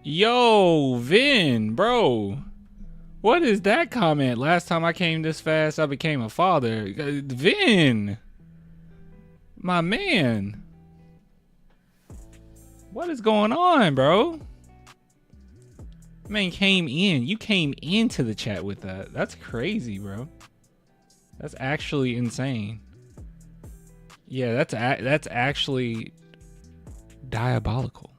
Yo, Vin, bro. What is that comment? Last time I came this fast, I became a father. Vin. My man. What is going on, bro? Man came in. You came into the chat with that. That's crazy, bro. That's actually insane. Yeah, that's actually diabolical.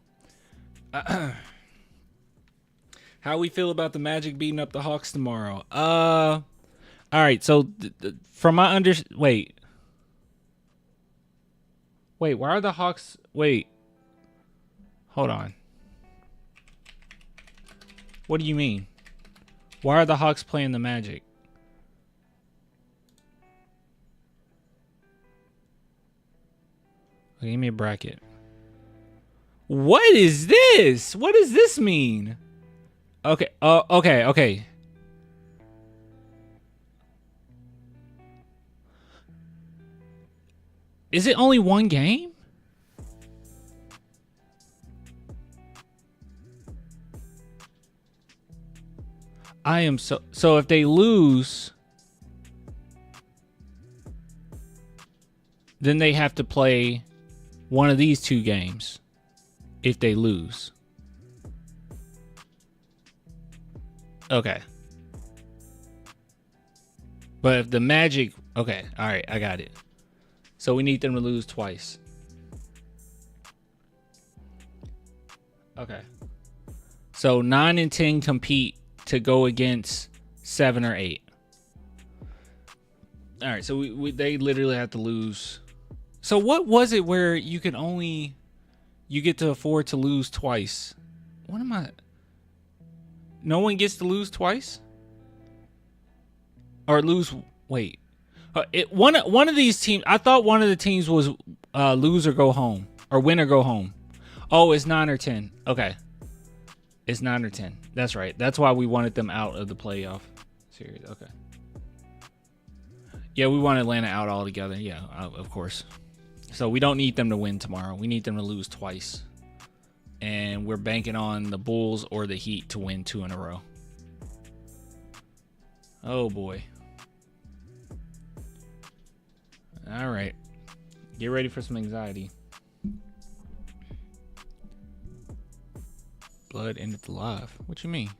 How we feel about the Magic beating up the Hawks tomorrow? All right. So from my wait, why are the Hawks? Wait, hold on. What do you mean? Why are the Hawks playing the Magic? Okay, give me a bracket. What is this? What does this mean? Okay. Okay. Is it only one game? I am so if they lose, then they have to play one of these two games if they lose. Okay. But if the Magic, okay, all right, I got it. So we need them to lose twice. Okay. So 9 and 10 compete to go against 7 or 8. All right, so they literally have to lose. So what was it where you get to afford to lose twice? What am I? No one gets to lose twice? Or lose, wait. One of these teams, I thought one of the teams was lose or go home. Or win or go home. Oh, it's 9 or 10. Okay. It's 9 or 10. That's right. That's why we wanted them out of the playoff series. Okay. Yeah, we want Atlanta out altogether. Yeah, of course. So we don't need them to win tomorrow. We need them to lose twice. And we're banking on the Bulls or the Heat to win 2 in a row. Oh, boy. All right. Get ready for some anxiety. Blood ended the live. What you mean?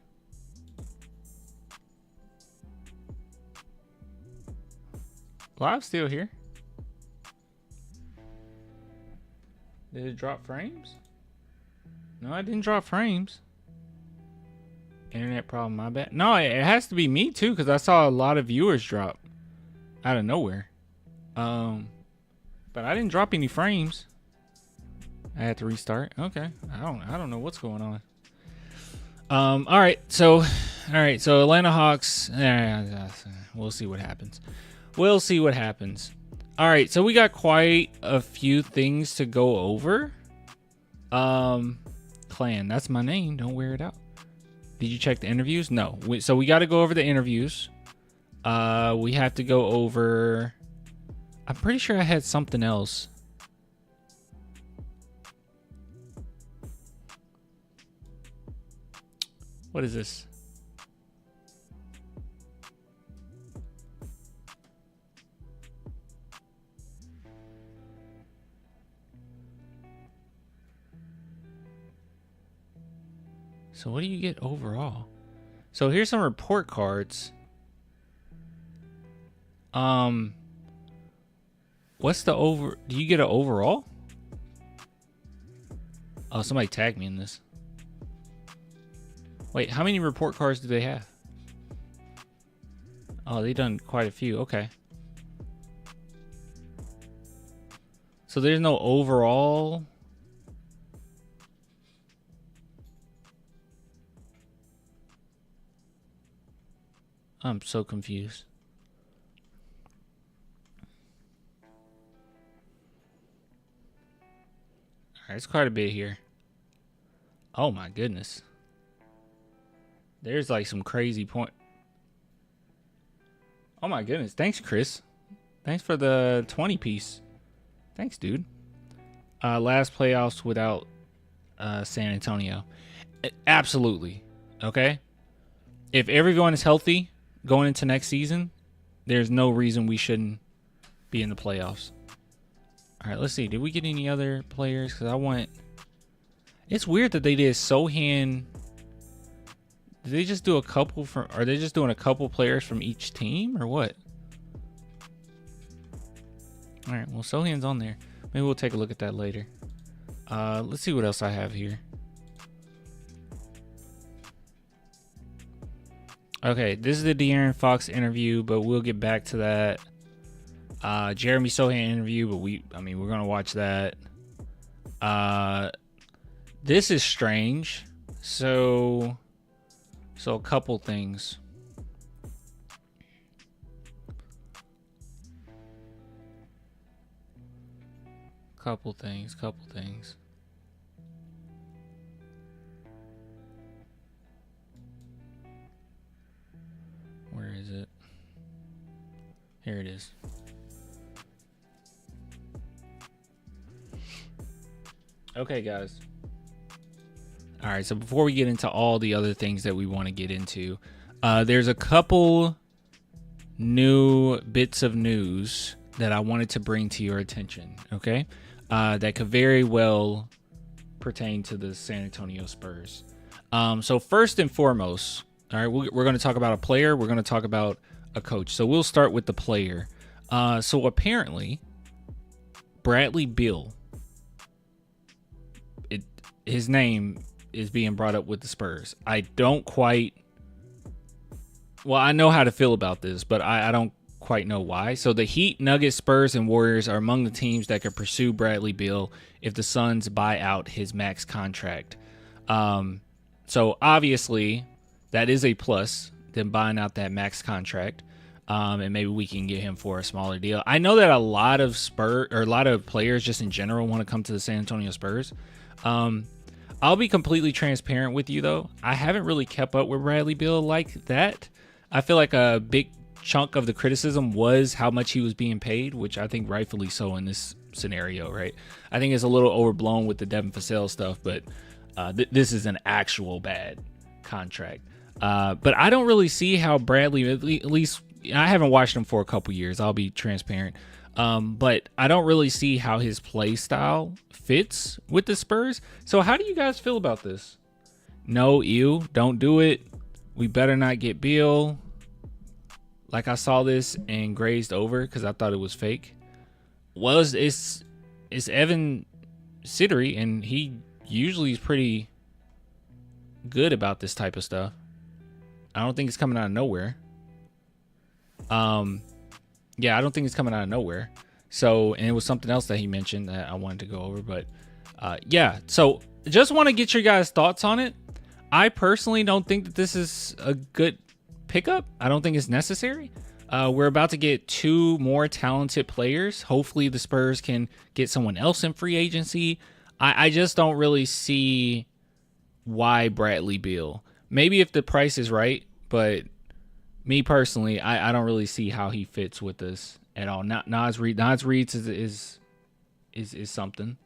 Live's still here. Did it drop frames? No, I didn't drop frames. Internet problem, my bad. No, it has to be me too, because I saw a lot of viewers drop out of nowhere. But I didn't drop any frames. I had to restart. Okay. I don't know what's going on. All right. So Atlanta Hawks. We'll see what happens. All right. So we got quite a few things to go over. Clan, that's my name. Don't wear it out. Did you check the interviews? No. So we got to go over the interviews. We have to go over. I'm pretty sure I had something else. What is this? So what do you get overall? So here's some report cards. What's the over? Do you get an overall? Oh, somebody tagged me in this. Wait, how many report cards do they have? Oh, they done quite a few. Okay. So there's no overall. I'm so confused. All right, it's quite a bit here. Oh my goodness. There's like some crazy point. Oh my goodness. Thanks, Chris. Thanks for the 20 piece. Thanks, dude. Last playoffs without San Antonio. Absolutely. Okay. If everyone is healthy going into next season, there's no reason we shouldn't be in the playoffs. All right, let's see. Did we get any other players? Because I want... It's weird that they did Sohan. Did they just do a couple from... Are they just doing a couple players from each team or what? All right, well, Sohan's on there. Maybe we'll take a look at that later. Let's see what else I have here. Okay, this is the De'Aaron Fox interview, but we'll get back to that. Jeremy Sohan interview, but we're gonna watch that. This is strange. So a couple things. Couple things. Where is it? Here it is. Okay, guys. All right, so before we get into all the other things that we want to get into, there's a couple new bits of news that I wanted to bring to your attention, okay? That could very well pertain to the San Antonio Spurs. So first and foremost, all right, we're going to talk about a player. We're going to talk about a coach. So we'll start with the player. So apparently, Bradley Beal, his name is being brought up with the Spurs. I don't quite... Well, I know how to feel about this, but I don't quite know why. So the Heat, Nuggets, Spurs, and Warriors are among the teams that could pursue Bradley Beal if the Suns buy out his max contract. So obviously, that is a plus, than buying out that max contract. And maybe we can get him for a smaller deal. I know that a lot of players just in general want to come to the San Antonio Spurs. I'll be completely transparent with you, though. I haven't really kept up with Bradley Beal like that. I feel like a big chunk of the criticism was how much he was being paid, which I think rightfully so in this scenario, right? I think it's a little overblown with the Devin Vassell stuff, but this is an actual bad contract. But I don't really see how Bradley, at least I haven't watched him for a couple years. I'll be transparent. But I don't really see how his play style fits with the Spurs. So how do you guys feel about this? No, don't do it. We better not get Beal. Like, I saw this and grazed over because I thought it was fake. Well, it's Evan Siddery, and he usually is pretty good about this type of stuff. I don't think it's coming out of nowhere. Yeah, I don't think it's coming out of nowhere. So, and it was something else that he mentioned that I wanted to go over. But, yeah. So, just want to get your guys' thoughts on it. I personally don't think that this is a good pickup. I don't think it's necessary. We're about to get two more talented players. Hopefully, the Spurs can get someone else in free agency. I just don't really see why Bradley Beal. Maybe if the price is right, but me personally, I don't really see how he fits with this at all. Nas Reed is something.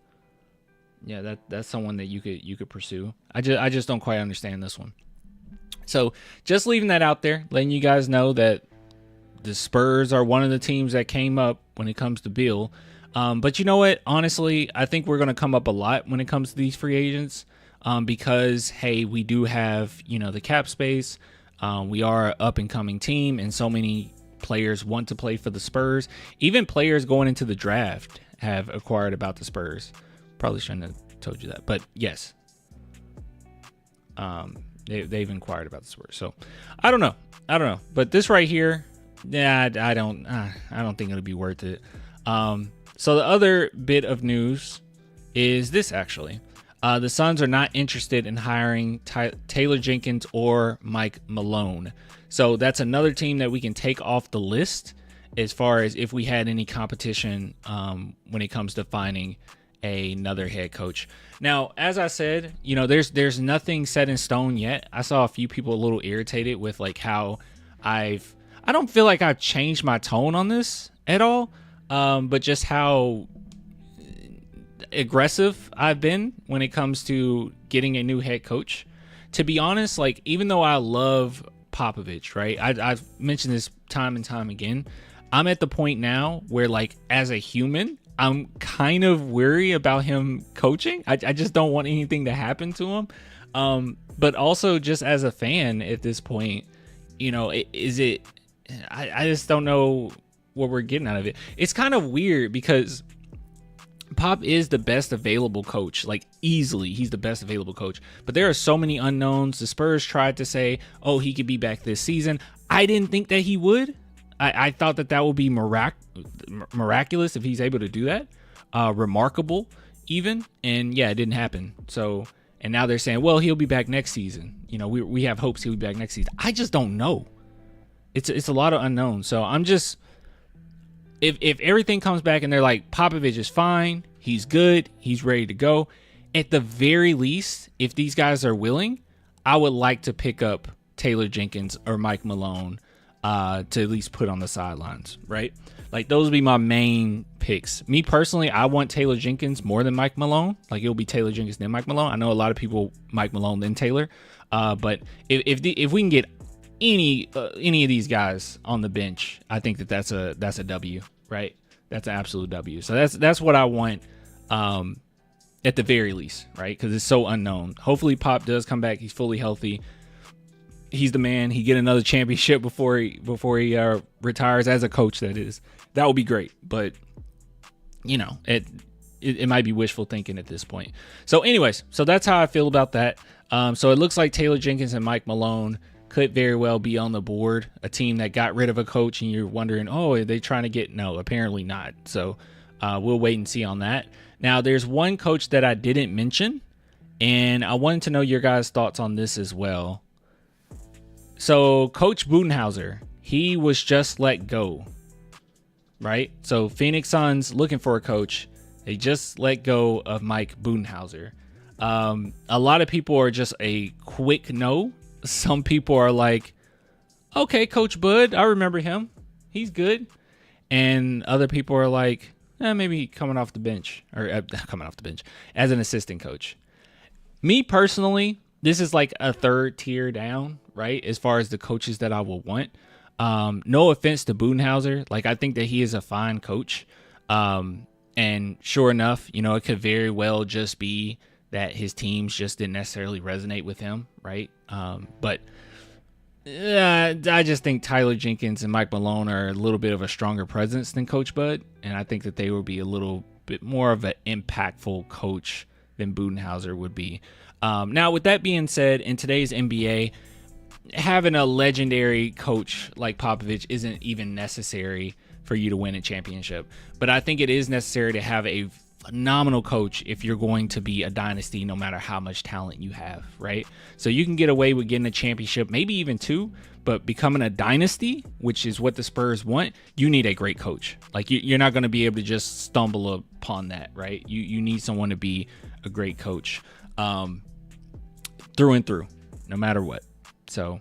Yeah, that's someone that you could pursue. I just don't quite understand this one. So just leaving that out there, letting you guys know that the Spurs are one of the teams that came up when it comes to Beal. But you know what? Honestly, I think we're going to come up a lot when it comes to these free agents. Because, hey, we do have, the cap space. We are an up-and-coming team, and so many players want to play for the Spurs. Even players going into the draft have acquired about the Spurs. Probably shouldn't have told you that, but yes. They've inquired about the Spurs. So, I don't know. But this right here, yeah, I don't think it'll be worth it. So the other bit of news is this, actually. The Suns are not interested in hiring Taylor Jenkins or Mike Malone. So that's another team that we can take off the list as far as if we had any competition when it comes to finding another head coach. Now, as I said, there's nothing set in stone yet. I saw a few people a little irritated with like how I don't feel like I've changed my tone on this at all, but just how aggressive I've been when it comes to getting a new head coach. to be honest, like, even though I love Popovich, right? I've mentioned this time and time again. I'm at the point now where, like, as a human, I'm kind of weary about him coaching. I just don't want anything to happen to him. But also just as a fan at this point, you know, I just don't know what we're getting out of it. It's kind of weird because Pop is the best available coach, like easily. He's the best available coach. But there are so many unknowns. The Spurs tried to say, oh, he could be back this season. I didn't think that he would. I thought that would be miraculous if he's able to do that. Remarkable, even. And yeah, it didn't happen. So, and now they're saying, well, he'll be back next season. You know, we have hopes he'll be back next season. I just don't know. It's a lot of unknowns. So I'm just, if everything comes back and they're like, Popovich is fine, he's good, he's ready to go. At the very least, if these guys are willing, I would like to pick up Taylor Jenkins or Mike Malone to at least put on the sidelines, right? Like, those would be my main picks. Me personally, I want Taylor Jenkins more than Mike Malone. Like, it'll be Taylor Jenkins then Mike Malone. I know a lot of people Mike Malone then Taylor, but if we can get any of these guys on the bench, I think that's a W, right? That's an absolute W. So that's what I want at the very least, right? Because it's so unknown. Hopefully Pop does come back. He's fully healthy. He's the man. He get another championship before he retires as a coach. That would be great. But you know, it might be wishful thinking at this point. So anyways, so that's how I feel about that. So it looks like Taylor Jenkins and Mike Malone could very well be on the board. A team that got rid of a coach and you're wondering, oh, are they trying to get? No, apparently not. So we'll wait and see on that. Now there's one coach that I didn't mention, and I wanted to know your guys' thoughts on this as well. So Coach Budenholzer, he was just let go, right? So Phoenix Suns looking for a coach. They just let go of Mike Budenholzer. A lot of people are just a quick no. Some people are like, okay, Coach Bud, I remember him. He's good. And other people are like, maybe coming off the bench as an assistant coach. Me personally, this is like a third tier down, right? As far as the coaches that I will want. No offense to Budenholzer. Like, I think that he is a fine coach. And sure enough, you know, it could very well just be that his teams just didn't necessarily resonate with him, right? But I just think Tyler Jenkins and Mike Malone are a little bit of a stronger presence than Coach Bud. And I think that they will be a little bit more of an impactful coach than Budenholzer would be. Now, with that being said, in today's NBA, having a legendary coach like Popovich isn't even necessary for you to win a championship. But I think it is necessary to have a phenomenal coach if you're going to be a dynasty, no matter how much talent you have, right? So you can get away with getting a championship, maybe even two, but becoming a dynasty, which is what the Spurs want, you need a great coach. Like, you're not going to be able to just stumble upon that, right? You need someone to be a great coach. Through and through, no matter what. So,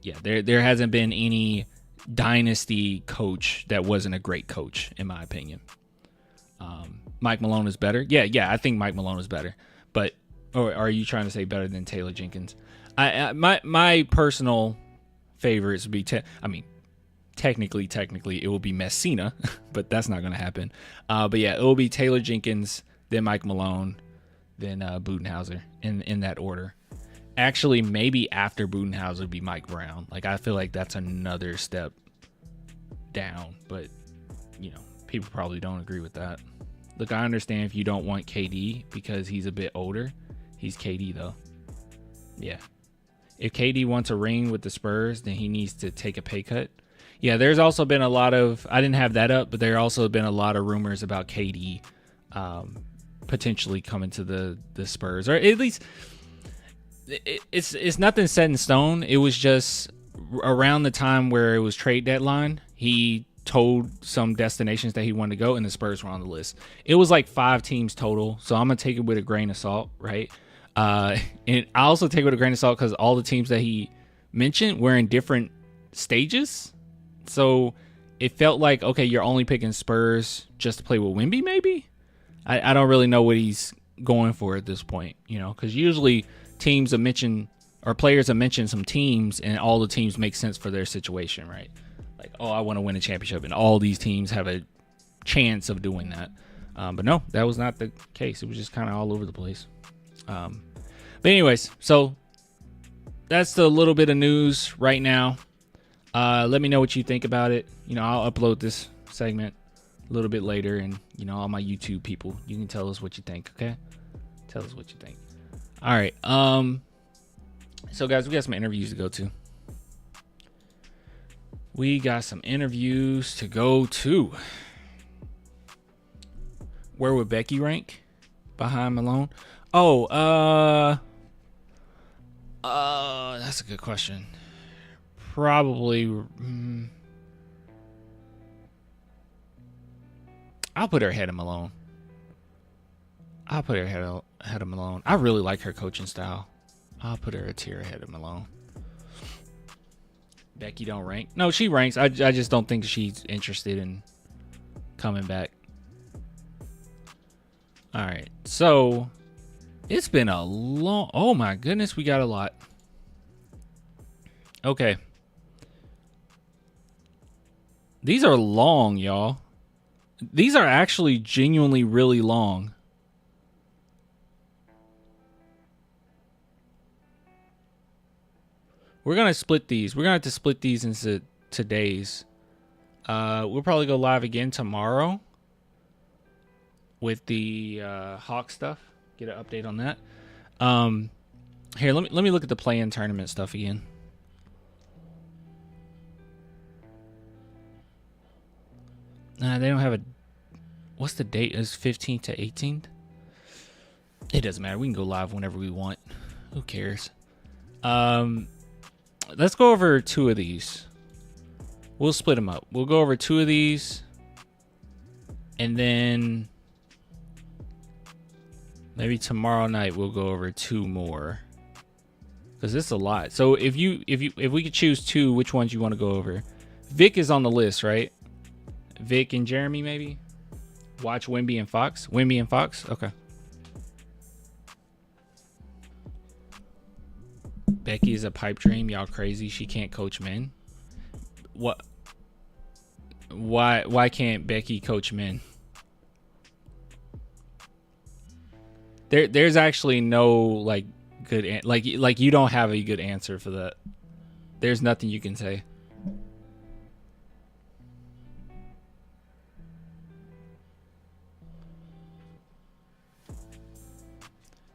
there hasn't been any dynasty coach that wasn't a great coach, in my opinion. Mike Malone is better. Yeah, I think Mike Malone is better. But, or are you trying to say better than Taylor Jenkins? My personal favorites would be, technically, it will be Messina, but that's not going to happen. But yeah, it will be Taylor Jenkins, then Mike Malone, then Budenholzer in that order. Actually, maybe after Budenholzer would be Mike Brown. Like, I feel like that's another step down, but you know, people probably don't agree with that. Look, I understand if you don't want KD because he's a bit older. He's KD though. Yeah. If KD wants a ring with the Spurs, then he needs to take a pay cut. Yeah, there's also been a lot of, I didn't have that up, but there also been a lot of rumors about KD potentially coming to the Spurs, or at least it's nothing set in stone. It was just around the time where it was trade deadline, he told some destinations that he wanted to go, and the Spurs were on the list. It was like 5 teams total, so I'm gonna take it with a grain of salt, right? And I also take it with a grain of salt because all the teams that he mentioned were in different stages, so it felt like, okay, you're only picking Spurs just to play with Wemby, maybe. I don't really know what he's going for at this point, you know, because usually teams have mentioned, or players have mentioned some teams, and all the teams make sense for their situation, right? Like, oh, I want to win a championship, and all these teams have a chance of doing that. But no, that was not the case. It was just kind of all over the place. But anyways, so that's the little bit of news right now. Let me know what you think about it. You know, I'll upload this segment a little bit later, and you know, all my YouTube people, you can tell us what you think. Okay, tell us what you think. All right. So guys, we got some interviews to go to. Where would Becky rank behind Malone? Oh, that's a good question. Probably. I'll put her ahead of Malone. I really like her coaching style. I'll put her a tier ahead of Malone. Becky don't rank. No, she ranks. I just don't think she's interested in coming back. All right. So it's been a long. Oh my goodness, we got a lot. Okay. These are long, y'all. These are actually genuinely really long. We're going to split these. We're going to have to split these into today's. We'll probably go live again tomorrow with the Hawk stuff. Get an update on that. Here, let me look at the play-in tournament stuff again. They don't have a... What's the date? It's 15th to 18th? It doesn't matter. We can go live whenever we want. Who cares? Let's go over two of these. We'll split them up. We'll go over two of these. And then... maybe tomorrow night we'll go over two more. Because this is a lot. So if we could choose two, which ones you want to go over? Vic is on the list, right? Vic and Jeremy, maybe? Watch Wemby and Fox? Wemby and Fox? Okay. Becky is a pipe dream. Y'all crazy. She can't coach men. What? Why can't Becky coach men? There's actually no like good like you don't have a good answer for that. There's nothing you can say.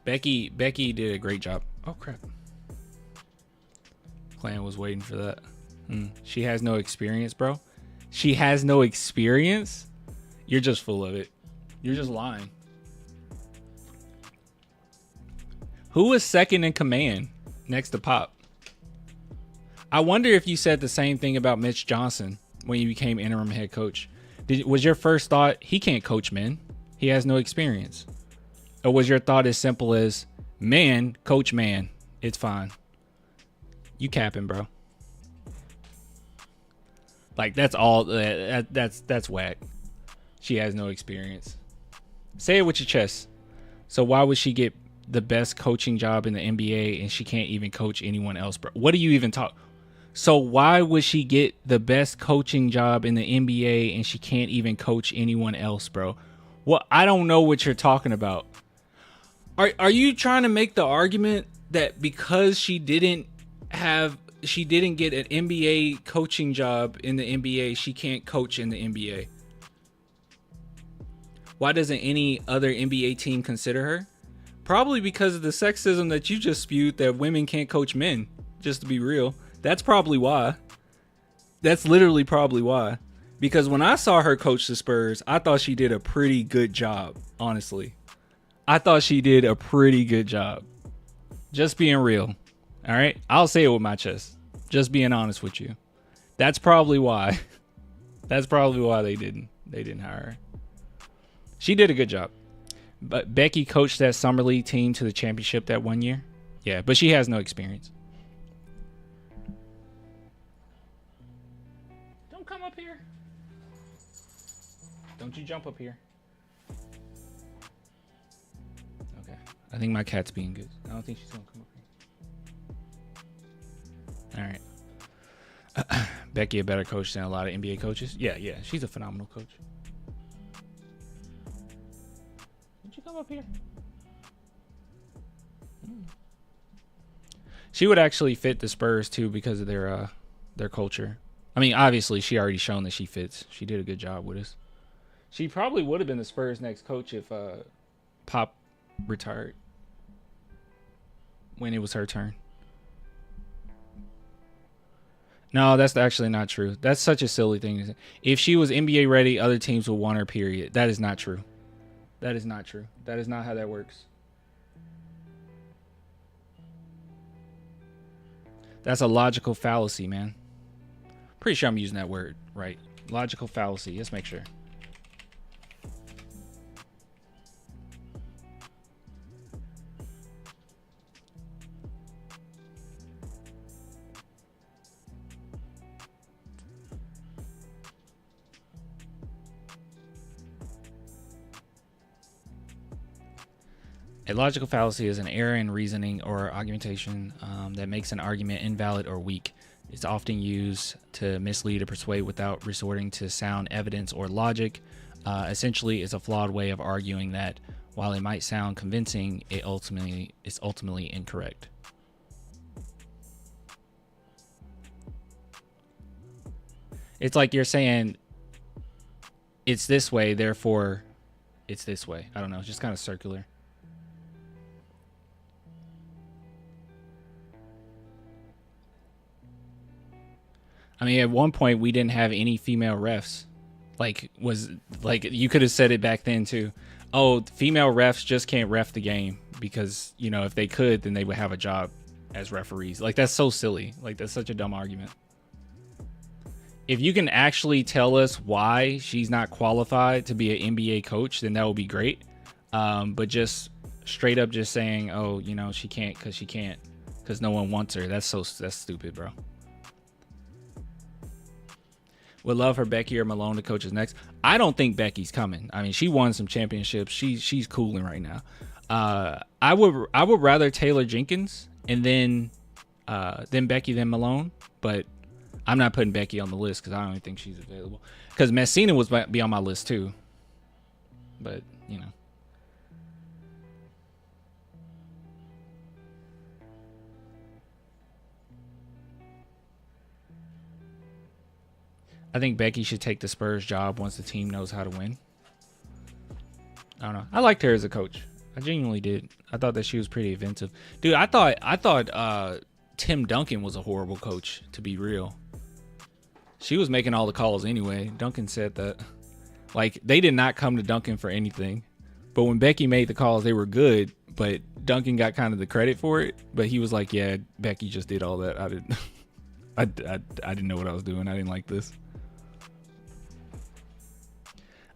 Becky did a great job. Oh crap. Clan was waiting for that. She has no experience, bro. She has no experience? You're just full of it. You're just lying. Who was second in command next to Pop? I wonder if you said the same thing about Mitch Johnson when you became interim head coach. Was your first thought, he can't coach men? He has no experience. Or was your thought as simple as, man, coach man, it's fine? You capping, bro. Like, that's all. That's whack. She has no experience. Say it with your chest. So why would she get the best coaching job in the NBA and she can't even coach anyone else, bro? What do you even talk? So why would she get the best coaching job in the NBA and she can't even coach anyone else, bro? Well, I don't know what you're talking about. Are you trying to make the argument that because she didn't get an NBA coaching job in the NBA, she can't coach in the NBA? Why doesn't any other NBA team consider her? Probably because of the sexism that you just spewed, that women can't coach men, just to be real. That's probably why. That's literally probably why. Because when I saw her coach the Spurs, I thought she did a pretty good job, honestly. I thought she did a pretty good job. Just being real. All right? I'll say it with my chest. Just being honest with you. That's probably why. That's probably why they didn't hire her. She did a good job. But Becky coached that summer league team to the championship that one year. Yeah, but she has no experience. Don't come up here. Don't you jump up here. Okay. I think my cat's being good. I don't think she's gonna come up here. All right. Becky a better coach than a lot of NBA coaches. Yeah, she's a phenomenal coach. Would you come up here? She would actually fit the Spurs too because of their culture. I mean, obviously she already shown that she fits. She did a good job with us. She probably would have been the Spurs' next coach if Pop retired when it was her turn. No, that's actually not true. That's such a silly thing. If she was NBA ready, other teams would want her, period. That is not true. That is not true. That is not how that works. That's a logical fallacy, man. Pretty sure I'm using that word right. Logical fallacy. Let's make sure. A logical fallacy is an error in reasoning or argumentation that makes an argument invalid or weak. It's often used to mislead or persuade without resorting to sound evidence or logic. Essentially, it's a flawed way of arguing that, while it might sound convincing, it's ultimately incorrect. It's like you're saying it's this way, therefore it's this way. I don't know. It's just kind of circular. I mean, at one point we didn't have any female refs. You could have said it back then too. Oh, female refs just can't ref the game because, you know, if they could, then they would have a job as referees. Like, that's so silly. Like, that's such a dumb argument. If you can actually tell us why she's not qualified to be an NBA coach, then that would be great. But just straight up just saying, oh, you know, she can't because no one wants her. That's stupid, bro. Would love for Becky or Malone to coach us next. I don't think Becky's coming. I mean, she won some championships. She's cooling right now. I would rather Taylor Jenkins and then Becky than Malone, but I'm not putting Becky on the list because I don't even think she's available. Because Messina was be on my list too, but you know. I think Becky should take the Spurs job once the team knows how to win. I don't know. I liked her as a coach. I genuinely did. I thought that she was pretty inventive. Dude, I thought Tim Duncan was a horrible coach, to be real. She was making all the calls anyway. Duncan said that. Like, they did not come to Duncan for anything. But when Becky made the calls, they were good. But Duncan got kind of the credit for it. But he was like, yeah, Becky just did all that. I didn't know what I was doing. I didn't like this.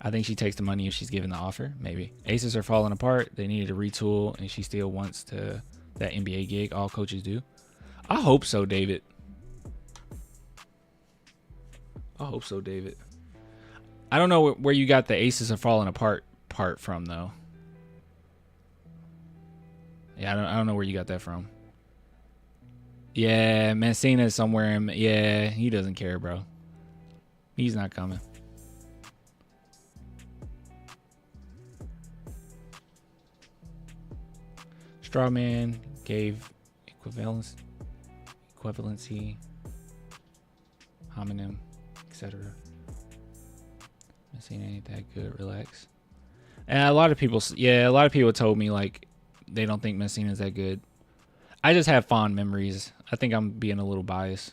I think she takes the money if she's given the offer. Maybe. Aces are falling apart. They needed to retool, and she still wants that NBA gig. All coaches do. I hope so, David. I hope so, David. I don't know where you got the aces are falling apart part from, though. Yeah, I don't know where you got that from. Yeah, Messina somewhere. Yeah, he doesn't care, bro. He's not coming. Strawman gave equivalency, homonym, etc. Messina ain't that good. Relax. And a lot of people told me like they don't think Messina's that good. I just have fond memories. I think I'm being a little biased.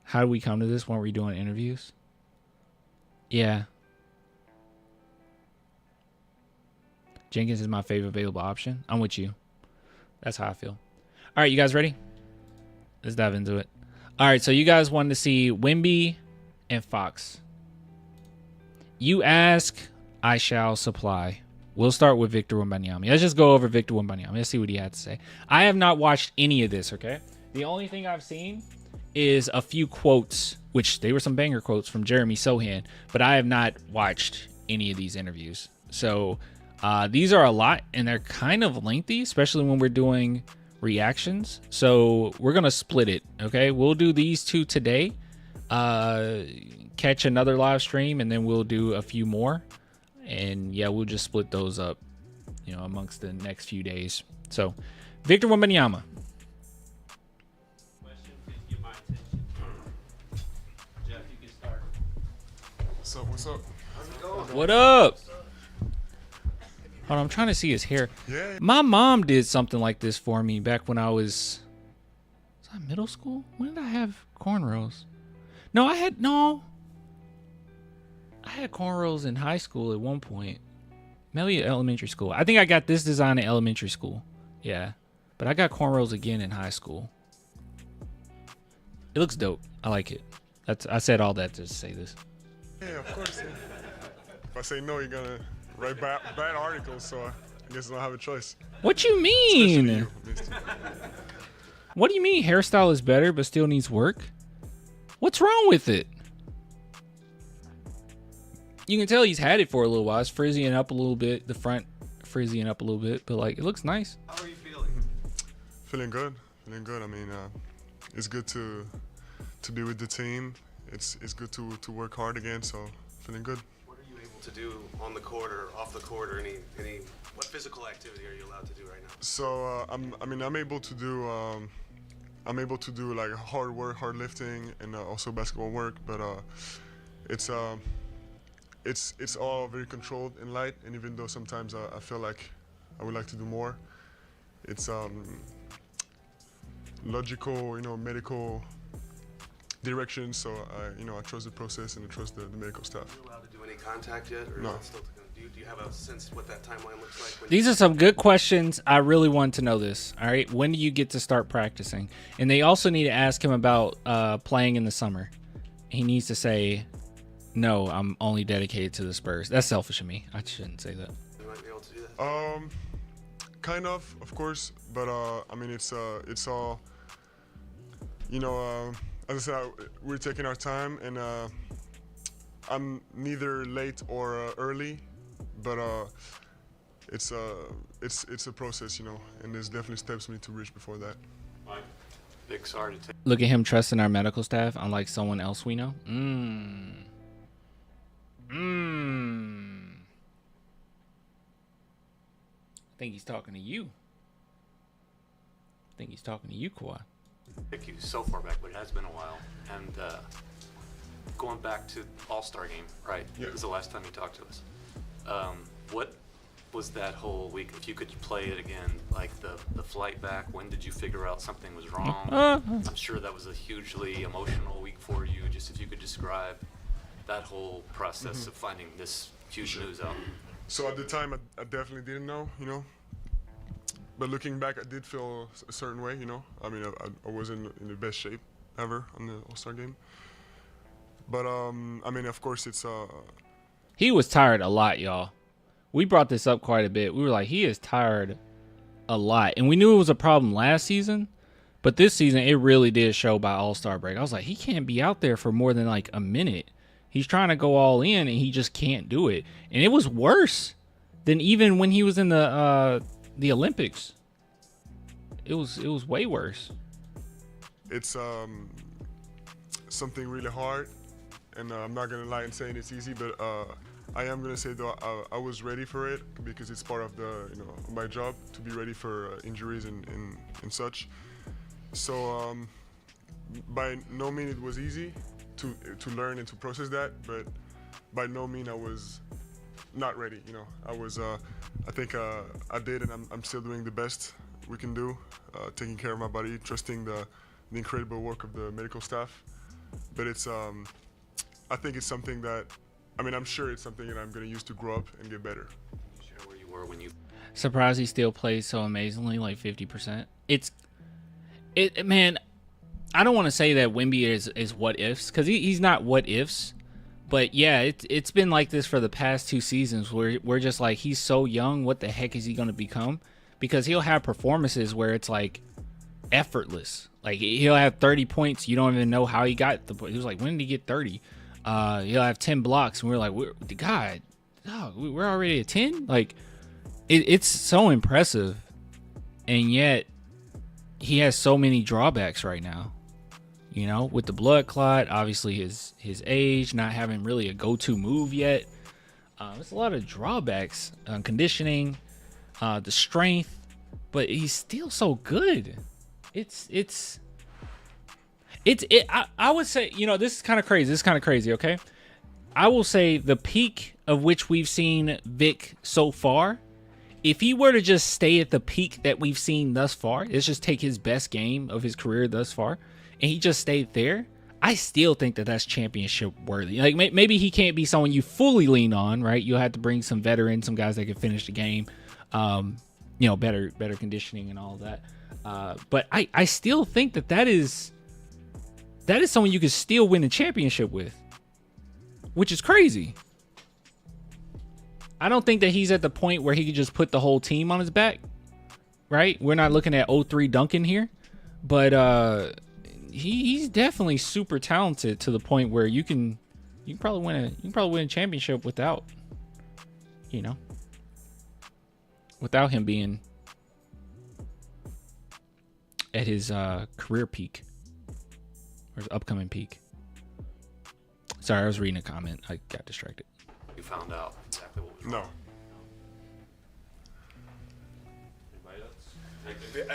How did we come to this? Weren't we doing interviews? Yeah. Jenkins is my favorite available option. I'm with you. That's how I feel. All right, you guys ready? Let's dive into it. All right, so you guys wanted to see Wemby and Fox. You ask, I shall supply. We'll start with Victor Wembanyama. Let's just go over Victor Wembanyama. Let's see what he had to say. I have not watched any of this, okay? The only thing I've seen is a few quotes which they were some banger quotes from Jeremy Sohan, but I have not watched any of these interviews. So these are a lot, and they're kind of lengthy, especially when we're doing reactions. So we're going to split it, okay? We'll do these 2 today, catch another live stream, and then we'll do a few more. And yeah, we'll just split those up, you know, amongst the next few days. So Victor Wembanyama. What's up? How's it going? What up? Hold on, I'm trying to see his hair. Yeah. My mom did something like this for me back when I was I middle school? When did I have cornrows? No, I had cornrows in high school at one point. Maybe elementary school. I think I got this design in elementary school. Yeah. But I got cornrows again in high school. It looks dope. I like it. I said all that to say this. Yeah, of course. Yeah. If I say no, you're gonna write bad articles, so I guess I don't have a choice. What you mean? You, what do you mean hairstyle is better but still needs work? What's wrong with it? You can tell he's had it for a little while. It's frizzying up a little bit. The front frizzying up a little bit, but like it looks nice. How are you feeling? Feeling good. Feeling good. I mean, it's good to be with the team. It's good to work hard again. So feeling good. What are you able to do on the court or off the court, or any what physical activity are you allowed to do right now? So I'm able to do like hard work, hard lifting, and also basketball work. But it's all very controlled and light. And even though sometimes I feel like I would like to do more, it's logical, medical direction. So I trust the process and I trust the medical staff. Are you allowed to do any contact yet, or no? Not still do you have a sense what that timeline looks like? These are some good questions. I really want to know this. All right, when do you get to start practicing? And they also need to ask him about playing in the summer. He needs to say, "No, I'm only dedicated to the Spurs." That's selfish of me. I shouldn't say that. You might be able to do that. Kind of course, but it's all, as I said, we're taking our time, and I'm neither late or early, but it's a process, and there's definitely steps we need to reach before that. Big sorry to take. Look at him trusting our medical staff, unlike someone else we know. I think he's talking to you. I think he's talking to you, Kawhi. Take you so far back, but it has been a while. And going back to All-Star game, right? Yeah. This is the last time you talked to us. What was that whole week? If you could play it again, like the flight back, when did you figure out something was wrong? I'm sure that was a hugely emotional week for you. Just if you could describe that whole process of finding this huge news out. So at the time, I definitely didn't know, But looking back, I did feel a certain way, I mean, I wasn't in the best shape ever on the All-Star game. But, of course, it's... He was tired a lot, y'all. We brought this up quite a bit. We were like, he is tired a lot. And we knew it was a problem last season. But this season, it really did show by All-Star break. I was like, he can't be out there for more than like a minute. He's trying to go all in, and he just can't do it. And it was worse than even when he was in the Olympics. It was way worse. It's something really hard, and I'm not gonna lie and saying it's easy, but I am gonna say though I was ready for it because it's part of the my job to be ready for injuries and such. So by no means it was easy to learn and to process that, but by no means I was not ready. I was I think I did, and I'm still doing the best we can do, taking care of my body, trusting the incredible work of the medical staff. But it's I think it's something that I'm sure it's something that I'm going to use to grow up and get better. Share where you were when you. Surprised he still plays so amazingly, like 50%. Man, I don't want to say that Wemby is what ifs, because he's not what ifs. But yeah, it's been like this for the past 2 seasons where we're just like, he's so young, what the heck is he going to become? Because he'll have performances where it's like, effortless. Like he'll have 30 points. You don't even know how he got the point. He was like, when did he get 30? He'll have 10 blocks, and we're like, we're already at 10. Like it's so impressive, and yet he has so many drawbacks right now. You know, with the blood clot, obviously his age, not having really a go-to move yet. There's a lot of drawbacks, conditioning, the strength, but he's still so good. I would say, you know, this is kind of crazy. Okay. I will say the peak of which we've seen Vic so far, if he were to just stay at the peak that we've seen thus far, let's just take his best game of his career thus far, and he just stayed there, I still think that that's championship worthy. Like maybe he can't be someone you fully lean on, right? You'll have to bring some veterans, some guys that can finish the game, you know, better conditioning and all of that. But I still think that is someone you could still win a championship with, which is crazy. I don't think that he's at the point where he could just put the whole team on his back, right? We're not looking at 03 Duncan here, but he's definitely super talented to the point where you can probably win a championship without, you know, without him being at his career peak or his upcoming peak. Sorry, I was reading a comment. I got distracted. You found out exactly what was wrong. No. Anybody else?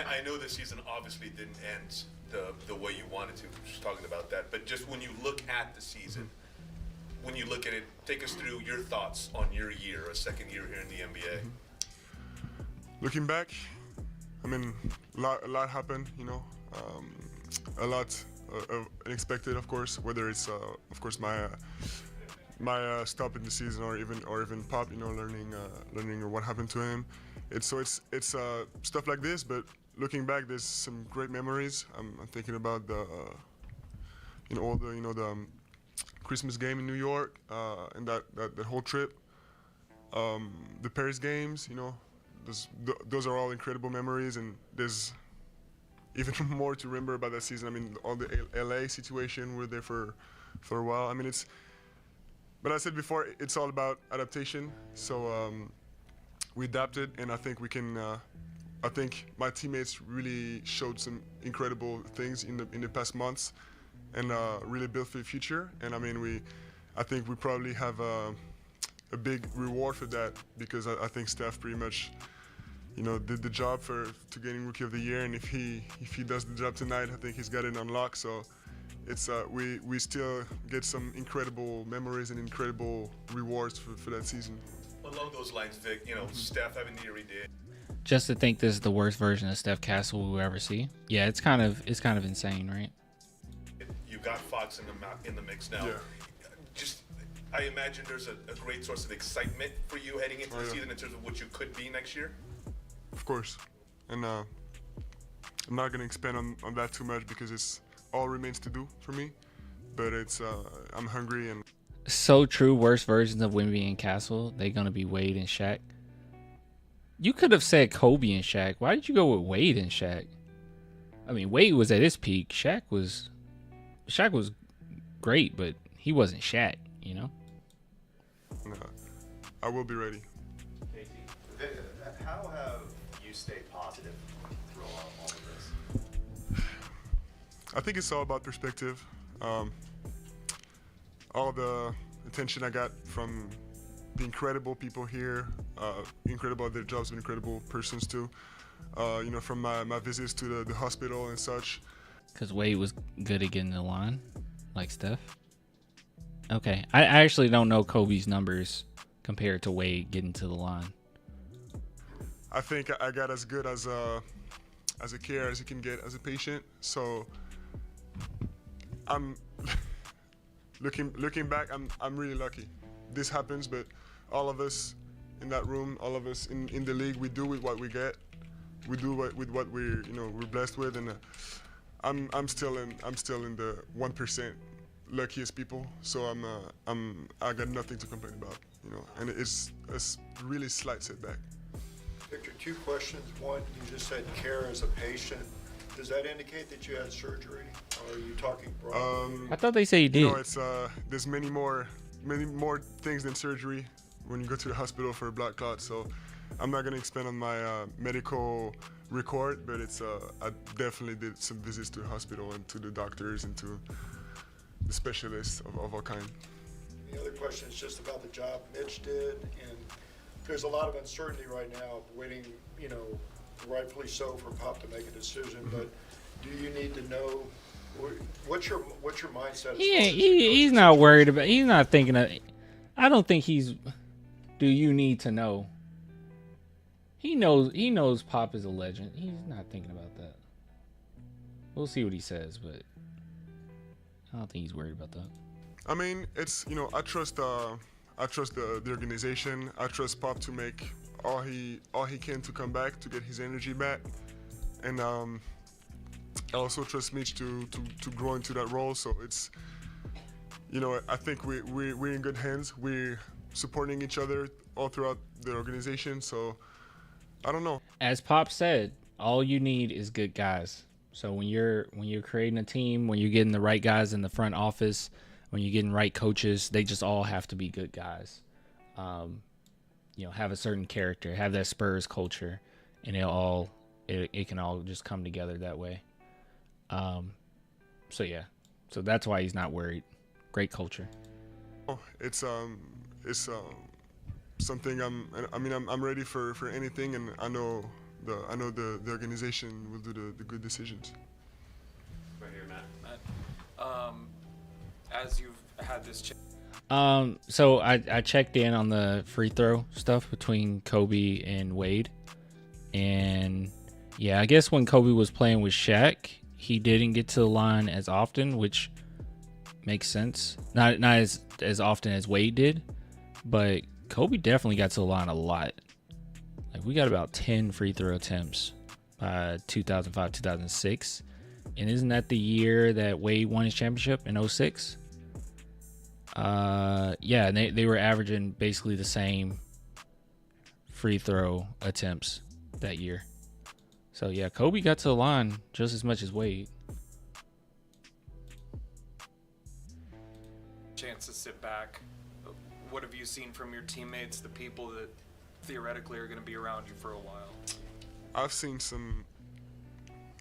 I know the season obviously didn't end the way you wanted to. Just talking about that, but just when you look at the season, when you look at it, take us through your thoughts on your year, a second year here in the NBA. Looking back, I mean, a lot happened, you know, a lot unexpected, of course. Whether it's, of course, my stop in the season, or even Pop, you know, learning what happened to him. It's stuff like this. But looking back, there's some great memories. I'm thinking about the Christmas game in New York, and that whole trip, the Paris games, you know. Those are all incredible memories, and there's even more to remember about that season. I mean, all the LA situation, we're there for a while. I mean, but I said before, it's all about adaptation. So we adapted, and I think we can. I think my teammates really showed some incredible things in the past months, and really built for the future. And I mean, I think we probably have a big reward for that, because I think Steph pretty much, you know, did the job to getting Rookie of the Year, and if he does the job tonight, I think he's got it unlocked. So it's we still get some incredible memories and incredible rewards for that season. Along those lines, Vic, you know, Steph having the year he did. Just to think this is the worst version of Steph Castle we'll ever see. Yeah, it's kind of insane, right? You got Fox in the mix now. Yeah. Just, I imagine there's a great source of excitement for you heading into the season in terms of what you could be next year. Of course, and I'm not gonna expand on that too much, because it's all remains to do for me. But it's I'm hungry and. So true. Worst versions of Wemby and Castle. They're gonna be Wade and Shaq. You could have said Kobe and Shaq. Why did you go with Wade and Shaq? I mean, Wade was at his peak. Shaq was great, but he wasn't Shaq, you know? I will be ready. How have you stayed positive through all of this? I think it's all about perspective. All the attention I got from the incredible people here, incredible at their jobs, but incredible persons too. You know, from my visits to the hospital and such. Because Wade was good at getting the line, like Steph. Okay, I actually don't know Kobe's numbers compared to Wade getting to the line. I think I got as good as a care as you can get as a patient. So I'm looking back, I'm really lucky. This happens, but all of us in that room, all of us in the league, we do with what we get. We do with what we're blessed with, and I'm still in the 1% luckiest people. So I got nothing to complain about, you know. And it's a really slight setback. Victor, two questions. One, you just said care as a patient. Does that indicate that you had surgery, or are you talking broadly? I thought they say he did. You know, it's there's many more things than surgery when you go to the hospital for a blood clot. So I'm not gonna expand on my medical record, but it's I definitely did some visits to the hospital and to the doctors and to the specialists of all kind. The other question is just about the job Mitch did, and there's a lot of uncertainty right now, waiting, you know, rightfully so for Pop to make a decision. But do you need to know what's your mindset? As He's not worried about. He's not thinking of. I don't think he's. Do you need to know? He knows Pop is a legend. He's not thinking about that. We'll see what he says, but I don't think he's worried about that. I mean, it's, you know, I trust the organization. I trust Pop to make all he can to come back, to get his energy back, and I also trust Mitch to grow into that role. So it's, you know, I think we're in good hands. We're supporting each other all throughout the organization. So I don't know. As Pop said, all you need is good guys. So when you're creating a team, when you're getting the right guys in the front office, when you're getting right coaches, they just all have to be good guys. You know, have a certain character, have that Spurs culture, and it can all just come together that way. So yeah, so that's why he's not worried. Great culture. It's something I'm ready for anything, and I know the organization will do the good decisions. Right here, Matt. As you've had this So I checked in on the free throw stuff between Kobe and Wade, and yeah, I guess when Kobe was playing with Shaq, he didn't get to the line as often, which makes sense. Not as often as Wade did, but Kobe definitely got to the line a lot. Like, we got about 10 free throw attempts by 2005, 2006. And isn't that the year that Wade won his championship in 06? Yeah, and they were averaging basically the same free throw attempts that year. So yeah, Kobe got to the line just as much as Wade. chance to sit back, what have you seen from your teammates, the people that theoretically are going to be around you for a while? I've seen some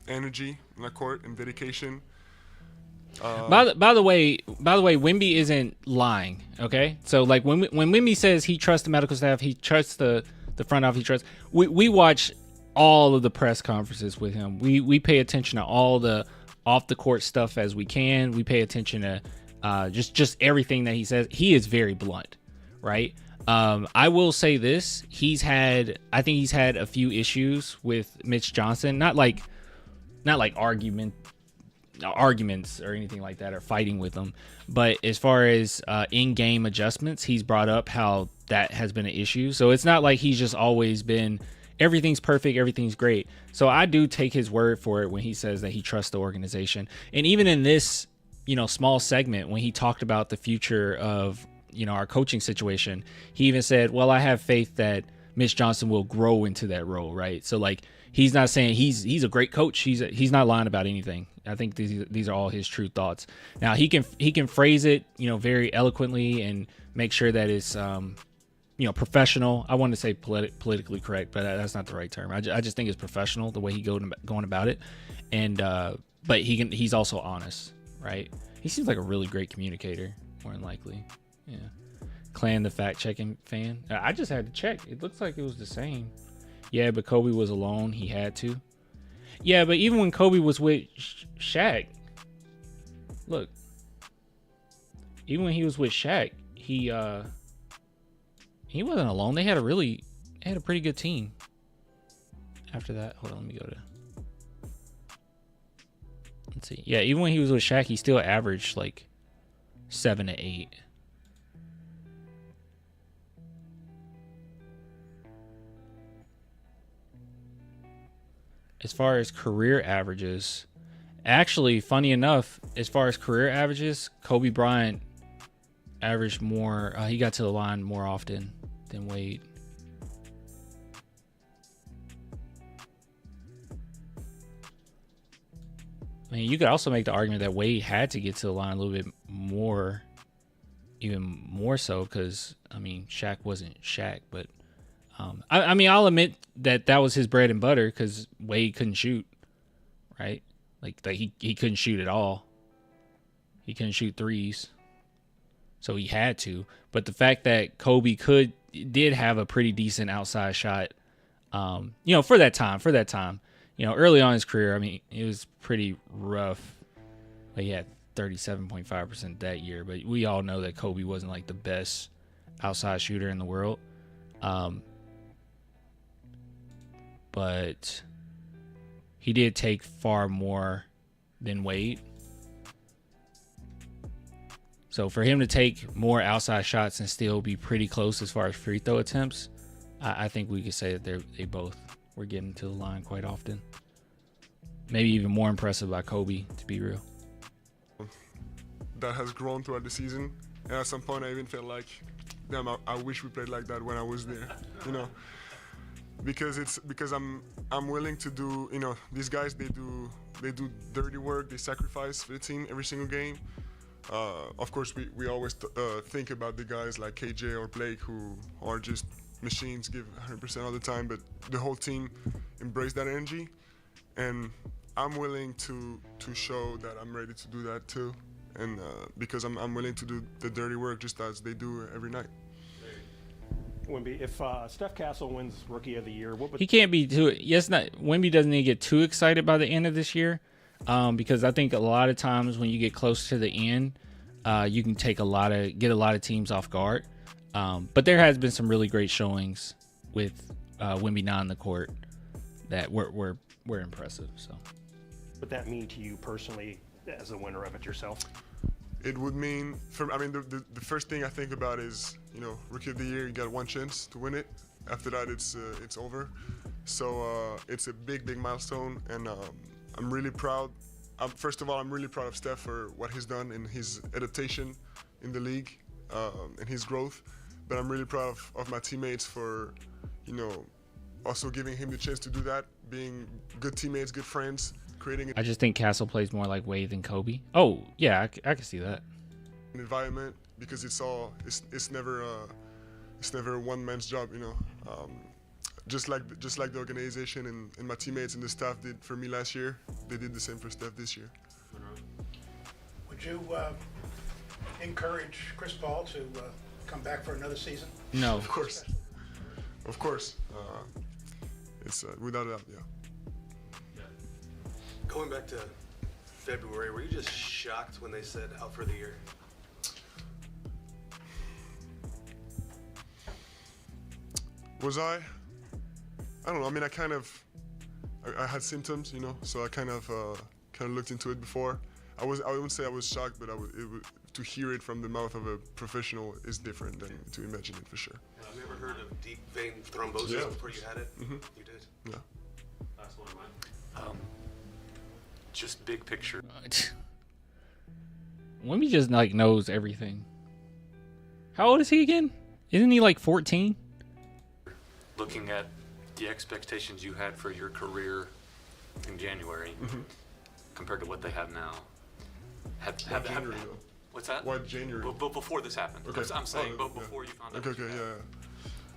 energy in the court and dedication. By the way, Wemby isn't lying. Okay, so like when Wemby says he trusts the medical staff, he trusts the front office, he trusts. We watch all of the press conferences with him. We pay attention to all the off the court stuff as we can. We pay attention to just everything that he says. He is very blunt, right? I will say this: I think he's had a few issues with Mitch Johnson. Not like arguments or anything like that, or fighting with him, but as far as in-game adjustments, he's brought up how that has been an issue. So it's not like he's just always been everything's perfect, everything's great. So I do take his word for it when he says that he trusts the organization. And even in this small segment, when he talked about the future of our coaching situation, he even said, well, I have faith that Mitch Johnson will grow into that role, right? So like, he's not saying he's a great coach. He's not lying about anything. I think these are all his true thoughts. Now he can phrase it, very eloquently and make sure that it's professional. I want to say politically correct, but that's not the right term. I just think it's professional the way he going about it, and but he's also honest, right? He seems like a really great communicator, more than likely. Yeah. Clan the fact checking fan. I just had to check. It looks like it was the same. Yeah, but Kobe was alone. He had to. Yeah, but even when Kobe was with Shaq, look, even when he was with Shaq, he wasn't alone. They had a pretty good team. After that, hold on, let me go to. Let's see. Yeah, even when he was with Shaq, he still averaged like 7 to 8. As far as career averages, actually, funny enough, as far as career averages, Kobe Bryant averaged more. He got to the line more often than Wade. I mean, you could also make the argument that Wade had to get to the line a little bit more, even more so, because, I mean, Shaq wasn't Shaq. But, I mean, I'll admit that was his bread and butter because Wade couldn't shoot, right? Like he couldn't shoot at all. He couldn't shoot threes. So he had to. But the fact that Kobe did have a pretty decent outside shot, for that time. Early on in his career, I mean, it was pretty rough. But he had 37.5% that year. But we all know that Kobe wasn't like the best outside shooter in the world. But he did take far more than Wade. So for him to take more outside shots and still be pretty close as far as free throw attempts, I think we could say that they both were getting to the line quite often. Maybe even more impressive by Kobe, to be real. That has grown throughout the season, and at some point I even felt like, damn, I wish we played like that when I was there, because I'm willing to do, these guys they do dirty work, they sacrifice for the team every single game. Of course, we always think about the guys like KJ or Blake who are just machines, give 100% all the time, but the whole team embrace that energy, and I'm willing to show that I'm ready to do that too, and because I'm willing to do the dirty work just as they do every night. Wemby, if Steph Castle wins Rookie of the Year, what would he can't be too? Yes, not Wemby doesn't need to get too excited by the end of this year. Because I think a lot of times when you get close to the end, you can get a lot of teams off guard. But there has been some really great showings with Wemby not on the court that were impressive. So, would that mean to you personally as a winner of it yourself? It would mean, the first thing I think about is, Rookie of the Year, you got one chance to win it. After that, it's over. So it's a big milestone, and I'm really proud. First of all, I'm really proud of Steph for what he's done in his adaptation in the league and his growth. But I'm really proud of my teammates for, also giving him the chance to do that, being good teammates, good friends, creating I just think Castle plays more like Wade than Kobe. Oh, yeah, I can see that. An environment, because it's never a one man's job, Just like the organization and my teammates and the staff did for me last year, they did the same for Steph this year. Would you encourage Chris Paul to come back for another season? No. Of course. It's without a doubt, yeah. Going back to February, were you just shocked when they said out for the year? Was I? I don't know. I mean, I had symptoms, so I kind of looked into it before. I wouldn't say I was shocked, but to hear it from the mouth of a professional is different than to imagine it for sure. Have you ever heard of deep vein thrombosis before you had it? Mm-hmm. You did? Yeah. That's one of mine. Just big picture. Wemby just knows everything. How old is he again? Isn't he 14? Looking at the expectations you had for your career in January compared to what they have now. January, though? What's that? Why January? But before this happened. Okay. I'm saying, but before you found out. Okay,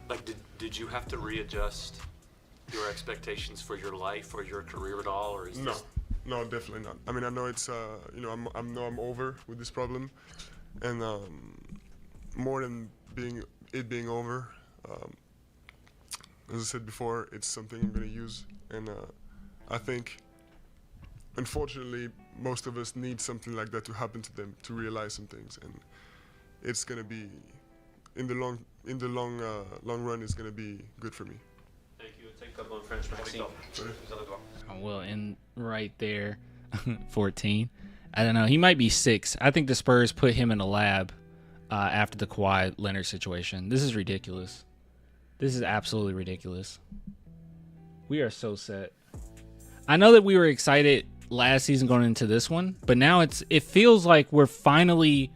yeah. Did you have to readjust your expectations for your life or your career at all, or is No, definitely not. I mean, I know it's I'm over with this problem, and more than being over. As I said before, it's something I'm going to use, and I think, unfortunately, most of us need something like that to happen to them to realize some things, and it's going to be, in the long run, it's going to be good for me. Thank you. Take a couple of French Maxime. Well, and right there, 14. I don't know. He might be 6. I think the Spurs put him in a lab after the Kawhi Leonard situation. This is ridiculous. This is absolutely ridiculous. We are so set. I know that we were excited last season going into this one, but now it feels like we're finally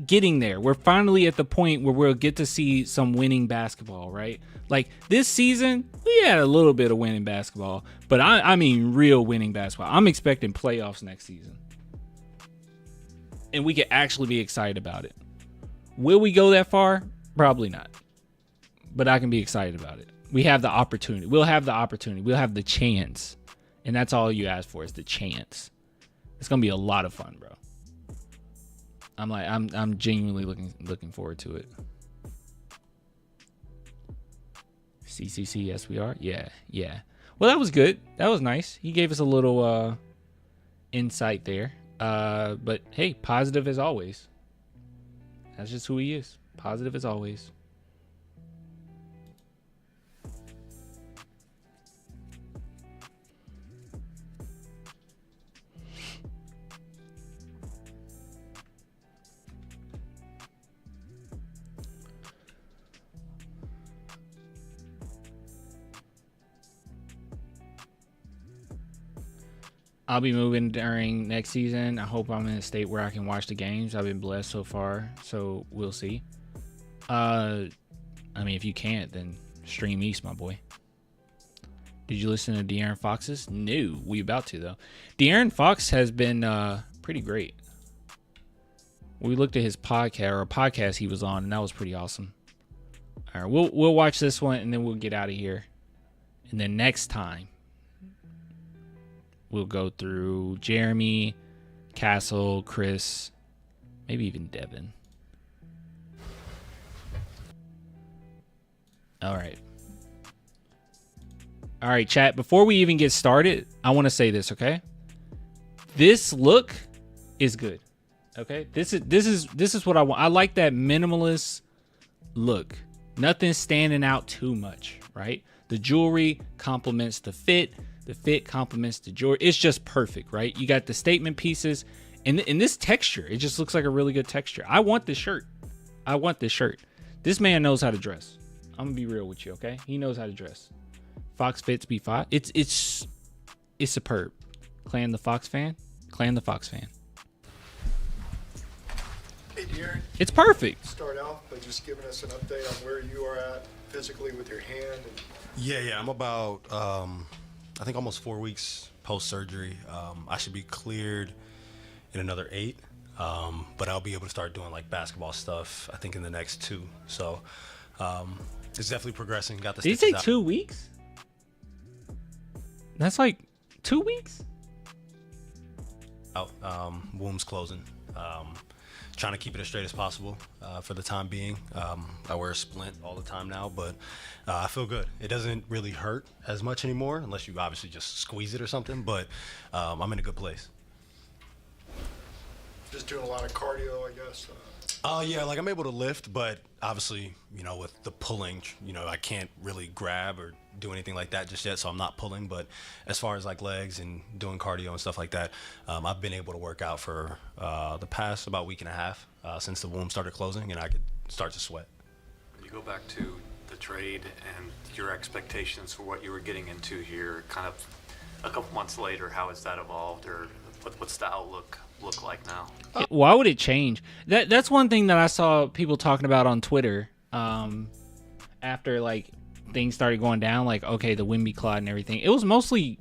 getting there. We're finally at the point where we'll get to see some winning basketball, right? Like this season, we had a little bit of winning basketball, but I mean real winning basketball. I'm expecting playoffs next season. And we can actually be excited about it. Will we go that far? Probably not. But I can be excited about it. We have the opportunity. We'll have the opportunity. We'll have the chance. And that's all you ask for is the chance. It's going to be a lot of fun, bro. I'm genuinely looking forward to it. CCC, yes we are. Yeah. Well, that was good. That was nice. He gave us a little insight there. But hey, positive as always. That's just who he is. Positive as always. I'll be moving during next season. I hope I'm in a state where I can watch the games. I've been blessed so far, so we'll see. I mean, if you can't, then stream East, my boy. Did you listen to De'Aaron Fox's? No, we about to though. De'Aaron Fox has been pretty great. We looked at his podcast he was on, and that was pretty awesome. All right, we'll watch this one, and then we'll get out of here. And then next time, we'll go through Jeremy, Castle, Chris, maybe even Devin. All right, chat. Before we even get started, I want to say this, okay? This look is good. Okay? This is what I want. I like that minimalist look. Nothing standing out too much, right? The jewelry complements the fit. The fit complements the jewelry. It's just perfect, right? You got the statement pieces. And in this texture, it just looks like a really good texture. I want this shirt. This man knows how to dress. I'm going to be real with you, okay? He knows how to dress. Fox fits B5. It's superb. Clan the Fox fan. Hey, De'Aaron. It's perfect. Start out by just giving us an update on where you are at physically with your hand. Yeah. I'm about, I think almost 4 weeks post-surgery. I should be cleared in another 8, but I'll be able to start doing like basketball stuff, I think in the next 2. So it's definitely progressing. Got the Did he say 2 weeks? That's like 2 weeks? Out, womb's closing. Trying to keep it as straight as possible for the time being. I wear a splint all the time now, but I feel good. It doesn't really hurt as much anymore, unless you obviously just squeeze it or something, but I'm in a good place. Just doing a lot of cardio, I guess. Yeah, like I'm able to lift, but obviously, with the pulling, I can't really grab or do anything like that just yet, so I'm not pulling. But as far as like legs and doing cardio and stuff like that, I've been able to work out for the past about week and a half since the womb started closing, and I could start to sweat. When you go back to the trade and your expectations for what you were getting into here, kind of a couple months later, how has that evolved, or what's the outlook look like now? Why would it change? That's one thing that I saw people talking about on Twitter after like things started going down, like okay, the Wemby Clyde and everything. It was mostly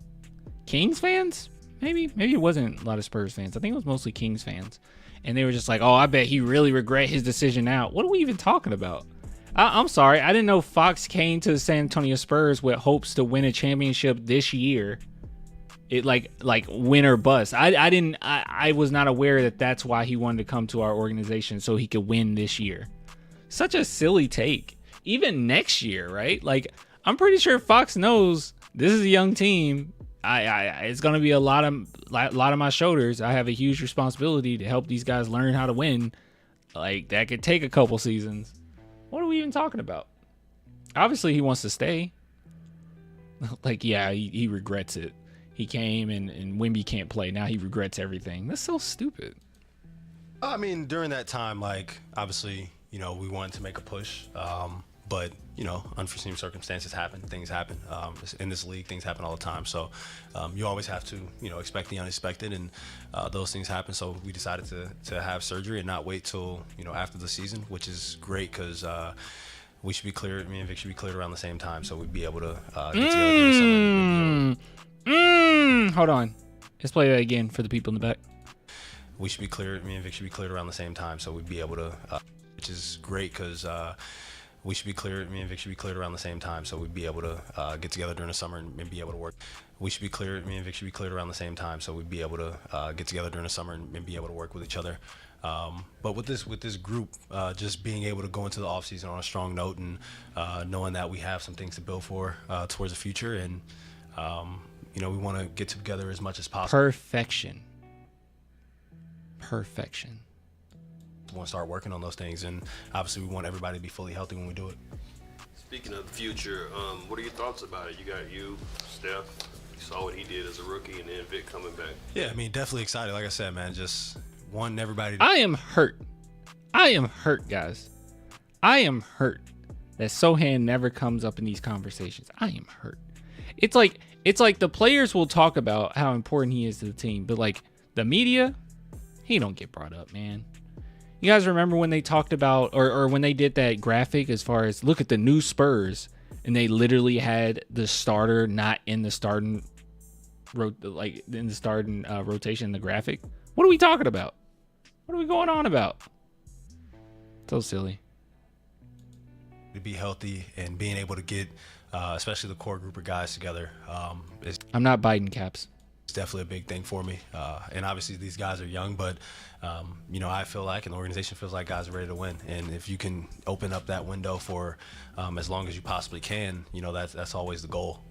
Kings fans. Maybe it wasn't a lot of Spurs fans. I think it was mostly Kings fans, and they were just like, oh, I bet he really regret his decision now. What are we even talking about? I'm sorry, I didn't know Fox came to the San Antonio Spurs with hopes to win a championship this year. It like win or bust. I was not aware that that's why he wanted to come to our organization, so he could win this year. Such a silly take. Even next year, right? Like, I'm pretty sure Fox knows this is a young team. It's gonna be a lot of my shoulders. I have a huge responsibility to help these guys learn how to win. Like, that could take a couple seasons. What are we even talking about? Obviously, he wants to stay. Like, yeah, he regrets it. He came and Wemby can't play. Now he regrets everything. That's so stupid. I mean, during that time, like, obviously, we wanted to make a push. But unforeseen circumstances happen, things happen. In this league, things happen all the time. So you always have to, expect the unexpected, and those things happen. So we decided to have surgery and not wait till, after the season, which is great because we should be cleared. Me and Vic should be cleared around the same time, so we'd be able to get together during the summer. Hold on. Let's play that again for the people in the back. We should be cleared. Me and Vic should be cleared around the same time, so we'd be able to, which is great because we should be cleared. Me and Vic should be cleared around the same time, so we'd be able to get together during the summer and be able to work. We should be cleared. Me and Vic should be cleared around the same time, so we'd be able to get together during the summer and be able to work with each other. But with this group, just being able to go into the offseason on a strong note and knowing that we have some things to build for towards the future, and we want to get together as much as possible. Perfection. We want to start working on those things, and obviously we want everybody to be fully healthy when we do it. Speaking of the future, what are your thoughts about it? You got Steph. You saw what he did as a rookie, and then Vic coming back. Yeah, I mean, definitely excited. Like I said, man, just wanting everybody. I am hurt, guys. I am hurt that Sohan never comes up in these conversations. I am hurt. It's like the players will talk about how important he is to the team, but like the media, he don't get brought up, man. You guys remember when they talked about, or when they did that graphic as far as look at the new Spurs, and they literally had the starter not in the starting, rotation in the graphic. What are we talking about? What are we going on about? So silly. To be healthy and being able to get, especially the core group of guys together, I'm not Biden caps. It's definitely a big thing for me. And obviously these guys are young, but I feel like, and the organization feels like guys are ready to win. And if you can open up that window for as long as you possibly can, that's always the goal.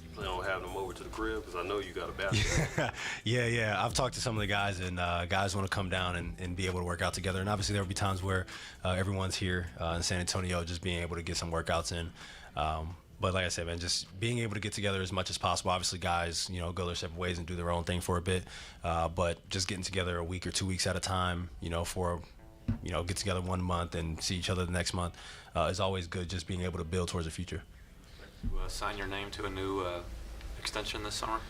You plan on having them over to the crib? Because I know you got a basketball. Yeah. I've talked to some of the guys, and guys want to come down and be able to work out together. And obviously there will be times where everyone's here in San Antonio, just being able to get some workouts in. But like I said, man, just being able to get together as much as possible. Obviously, guys, go their separate ways and do their own thing for a bit. But just getting together a week or 2 weeks at a time, for, get together 1 month and see each other the next month is always good. Just being able to build towards the future. Sign your name to a new extension this summer?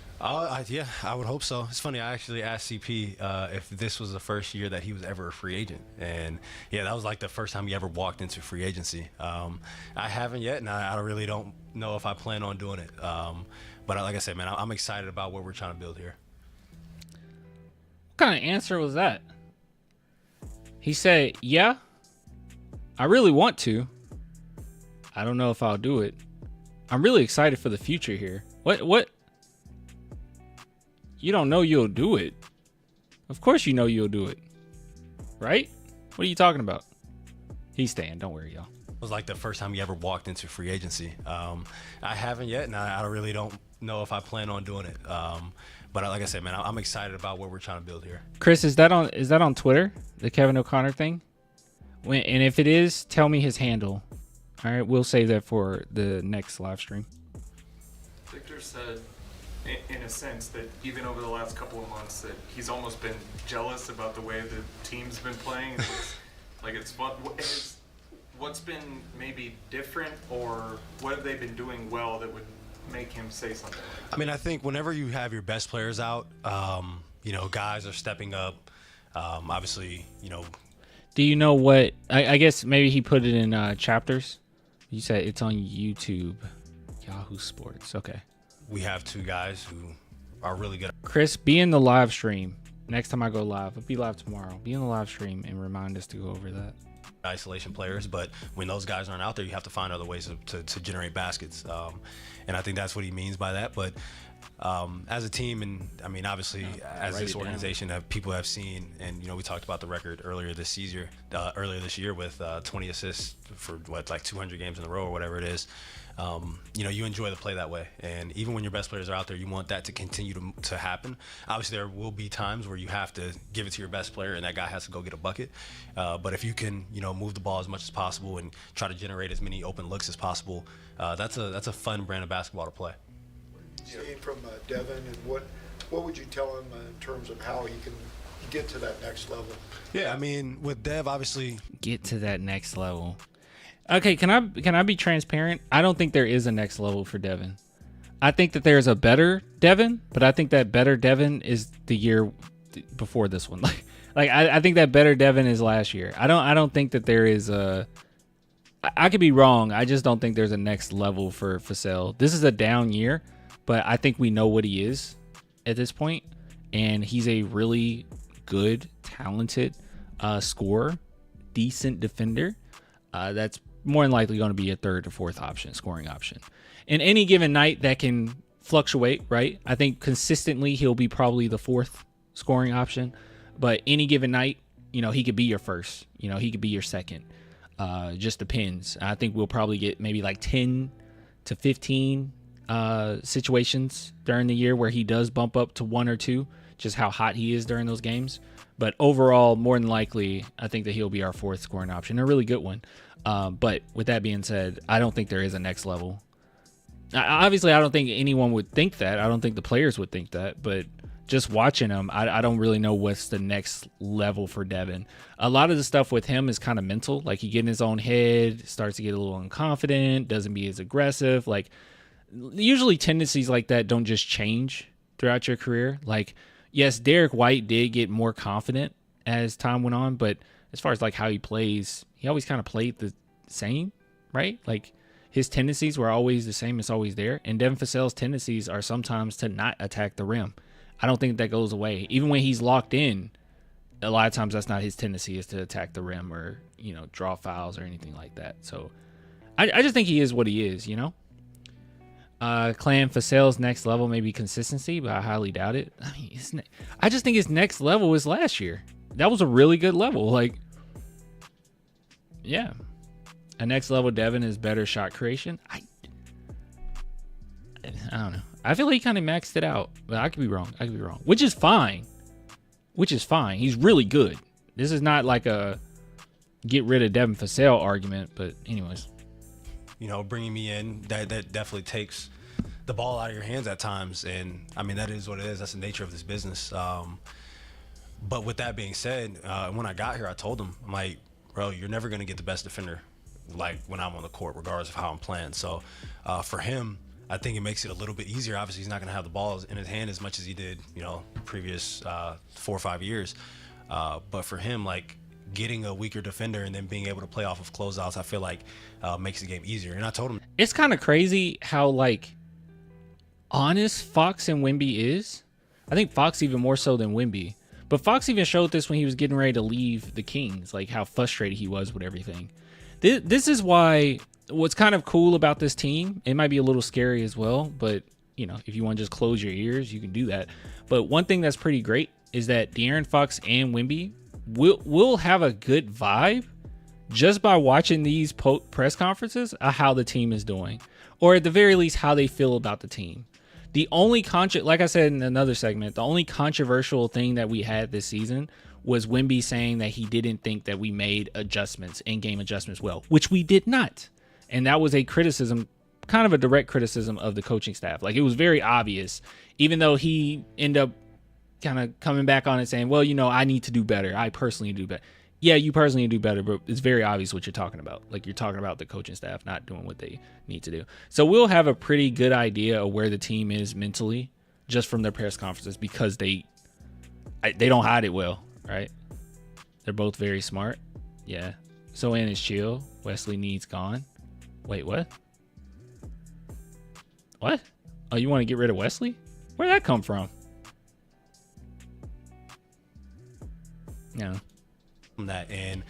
Yeah, I would hope so. It's funny, I actually asked CP if this was the first year that he was ever a free agent. And yeah, that was like the first time he ever walked into free agency. I haven't yet, and I really don't know if I plan on doing it. But like I said, man, I'm excited about what we're trying to build here. What kind of answer was that? He said, yeah, I really want to. I don't know if I'll do it. I'm really excited for the future here. What? You don't know you'll do it. Of course you know you'll do it. Right? What are you talking about? He's staying. Don't worry, y'all. It was like the first time he ever walked into free agency. I haven't yet, and I really don't know if I plan on doing it. But like I said, man, I'm excited about what we're trying to build here. Chris, is that on Twitter? The Kevin O'Connor thing? And if it is, tell me his handle. All right, we'll save that for the next live stream. Victor said, in a sense, that even over the last couple of months, that he's almost been jealous about the way the team's been playing. It's fun. What's been maybe different, or what have they been doing well that would make him say something like that? I mean, I think whenever you have your best players out, guys are stepping up. Obviously, Do you know what? I guess maybe he put it in chapters. You said it's on YouTube, Yahoo Sports. Okay. We have two guys who are really good. Chris, be in the live stream. Next time I go live, I'll be live tomorrow. Be in the live stream and remind us to go over that. Isolation players, but when those guys aren't out there, you have to find other ways to generate baskets. And I think that's what he means by that. But as a team, and I mean, obviously, as this organization, people have seen, and we talked about the record earlier this year with 20 assists for 200 games in a row or whatever it is. You enjoy the play that way, and even when your best players are out there, you want that to continue to happen. Obviously, there will be times where you have to give it to your best player, and that guy has to go get a bucket. But if you can, move the ball as much as possible and try to generate as many open looks as possible, that's a fun brand of basketball to play. Seeing from Devin, and what would you tell him in terms of how he can get to that next level? Yeah, I mean, with Dev, obviously, get to that next level. Okay, can I be transparent? I don't think there is a next level for Devin. I think that there's a better Devin, but I think that better Devin is the year before this one. I think that better Devin is last year. I don't think that there is a. I could be wrong. I just don't think there's a next level for Vassell. This is a down year, but I think we know what he is at this point, and he's a really good, talented scorer, decent defender. That's more than likely going to be a third or fourth option, scoring option. In any given night, that can fluctuate, right? I think consistently he'll be probably the fourth scoring option, but any given night, he could be your first. He could be your second. Just depends. I think we'll probably get maybe like 10 to 15 situations during the year where he does bump up to 1 or 2, just how hot he is during those games. But overall, more than likely, I think that he'll be our fourth scoring option, a really good one. But with that being said, I don't think there is a next level. Obviously, I don't think anyone would think that. I don't think the players would think that. But just watching him, I don't really know what's the next level for Devin. A lot of the stuff with him is kind of mental. Like, he get in his own head, starts to get a little unconfident, doesn't be as aggressive. Like, usually tendencies like that don't just change throughout your career. Like, yes, Derek White did get more confident as time went on, but as far as like how he plays, he always kind of played the same, right? Like, his tendencies were always the same. It's always there. And Devin Vassell's tendencies are sometimes to not attack the rim. I don't think that goes away. Even when he's locked in, a lot of times that's not his tendency, is to attack the rim or, draw fouls or anything like that. So I just think he is what he is, Clan Vassell's next level may be consistency, but I highly doubt it. I mean, I just think his next level was last year. That was a really good level. Like, yeah. A next level Devin is better shot creation. I don't know. I feel like he kind of maxed it out, but I could be wrong. Which is fine. He's really good. This is not like a get rid of Devin Vassell argument, but anyways. Bringing me in, that definitely takes the ball out of your hands at times. And, I mean, that is what it is. That's the nature of this business. But with that being said, when I got here, I told him, I'm like, bro, you're never going to get the best defender, like, when I'm on the court, regardless of how I'm playing. So, for him, I think it makes it a little bit easier. Obviously, he's not going to have the ball in his hand as much as he did, previous 4 or 5 years. But for him, like, getting a weaker defender and then being able to play off of closeouts, I feel like makes the game easier. And I told him, it's kind of crazy how, like, honest Fox and Wemby is. I think Fox even more so than Wemby. But Fox even showed this when he was getting ready to leave the Kings, like how frustrated he was with everything. This is why what's kind of cool about this team, it might be a little scary as well, but, if you want to just close your ears, you can do that. But one thing that's pretty great is that De'Aaron Fox and Wemby will have a good vibe just by watching these press conferences of how the team is doing, or at the very least how they feel about the team. The only like I said in another segment, the only controversial thing that we had this season was Wemby saying that he didn't think that we made adjustments, in-game adjustments well, which we did not. And that was a criticism, kind of a direct criticism of the coaching staff. Like, it was very obvious, even though he ended up kind of coming back on it saying, well, I need to do better. I personally do better. Yeah, you personally do better, but it's very obvious what you're talking about. Like, you're talking about the coaching staff not doing what they need to do. So we'll have a pretty good idea of where the team is mentally just from their press conferences, because they don't hide it well, right? They're both very smart. Yeah. So in is chill. Wesley needs gone. Wait, what? What? Oh, you want to get rid of Wesley? Where'd that come from? Yeah. That and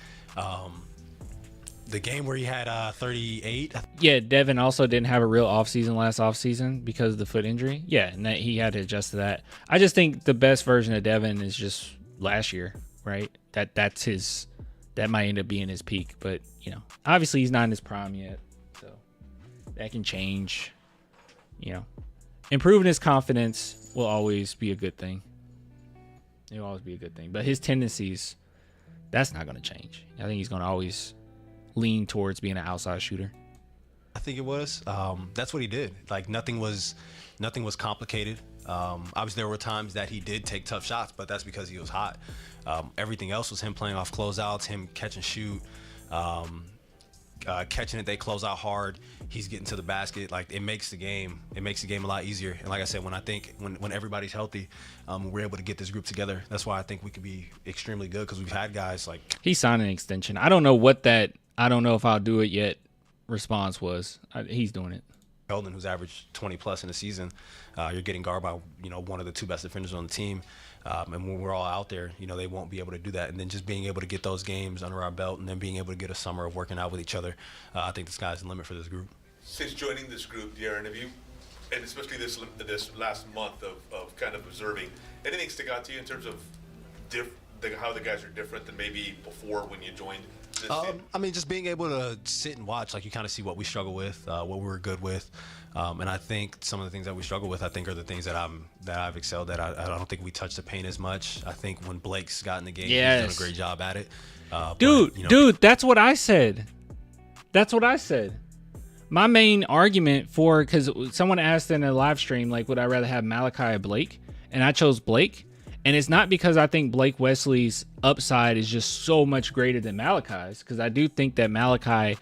the game where he had 38. Yeah, Devin also didn't have a real offseason last offseason because of the foot injury. Yeah, and that he had to adjust to that. I just think the best version of Devin is just last year, right? That's his. That might end up being his peak, but obviously he's not in his prime yet, so that can change. Improving his confidence will always be a good thing. It will always be a good thing, but his tendencies, that's not going to change. I think he's going to always lean towards being an outside shooter. I think it was. That's what he did. Like, nothing was complicated. Obviously, there were times that he did take tough shots, but that's because he was hot. Everything else was him playing off closeouts, him catch and shoot. catching it. They close out hard. He's getting to the basket. Like, it makes the game a lot easier. And like I said, when everybody's healthy, we're able to get this group together. That's why I think we could be extremely good, because we've had guys like he signed an extension. I don't know if I'll do it yet response was. He's doing it. Keldon, who's averaged 20 plus in a season. You're getting guarded by one of the two best defenders on the team. And when we're all out there, they won't be able to do that. And then just being able to get those games under our belt, and then being able to get a summer of working out with each other, I think the sky's the limit for this group. Since joining this group, De'Aaron, have you, and especially this last month of kind of observing, anything stick out to you in terms of how the guys are different than maybe before when you joined this team? I mean, just being able to sit and watch, like, you kind of see what we struggle with, what we were good with. And I think some of the things that we struggle with, I think, are the things that I've excelled at. I don't think we touch the paint as much. I think when Blake's got in the game, he's done a great job at it. Dude, that's what I said. My main argument for, because someone asked in a live stream, like, would I rather have Malachi or Blake? And I chose Blake. And it's not because I think Blake Wesley's upside is just so much greater than Malachi's, because I do think that Malachi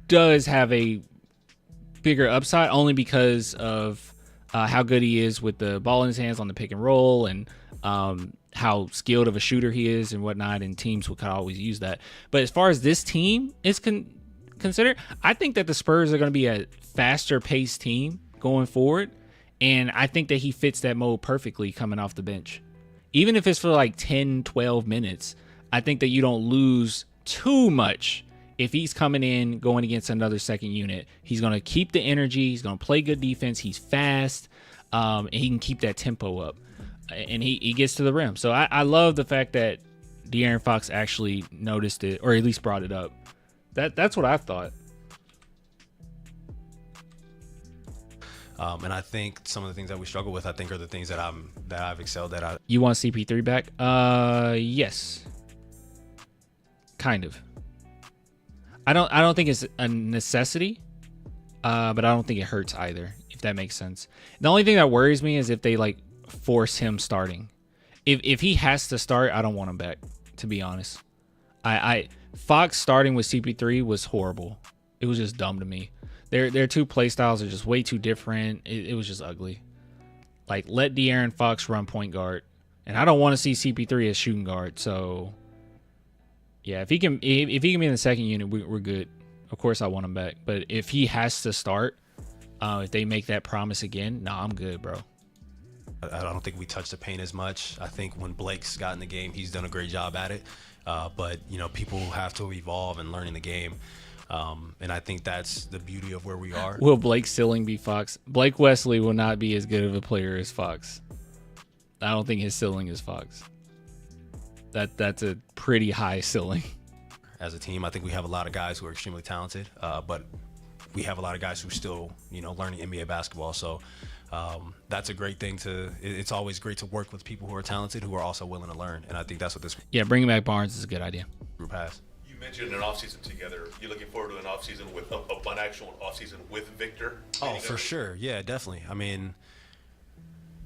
does have a bigger upside, only because of how good he is with the ball in his hands on the pick and roll, and how skilled of a shooter he is and whatnot, and teams will kind of always use that. But as far as this team is considered, I think that the Spurs are going to be a faster paced team going forward. And I think that he fits that mold perfectly coming off the bench. Even if it's for like 10, 12 minutes, I think that you don't lose too much if he's coming in, going against another second unit. He's going to keep the energy. He's going to play good defense. He's fast. And he can keep that tempo up. And he gets to the rim. So I love the fact that De'Aaron Fox actually noticed it, or at least brought it up. That's what I thought. And I think some of the things that we struggle with, I think, are the things that I've excelled at. You want CP3 back? Yes. Kind of. I don't think it's a necessity, but I don't think it hurts either, if that makes sense. The only thing that worries me is if they like force him starting. If he has to start, I don't want him back, to be honest. Fox starting with CP3 was horrible. It was just dumb to me. Their two play styles are just way too different. It was just ugly. Like, let De'Aaron Fox run point guard, and I don't want to see CP3 as shooting guard. So, yeah, if he can be in the second unit, we're good. Of course, I want him back. But if he has to start, if they make that promise again, I'm good, bro. I don't think we touch the paint as much. I think when Blake's got in the game, he's done a great job at it. But people have to evolve and learning the game. And I think that's the beauty of where we are. Will Blake's ceiling be Fox? Blake Wesley will not be as good of a player as Fox. I don't think his ceiling is Fox. That's a pretty high ceiling. As a team, I think we have a lot of guys who are extremely talented, but we have a lot of guys who are still, learning NBA basketball. So that's a great thing it's always great to work with people who are talented, who are also willing to learn. And I think that's what this bringing back Barnes is a good idea. Group has. You mentioned an offseason together. You're looking forward to an offseason with an actual offseason with Victor? Oh, for sure. Yeah, definitely. I mean,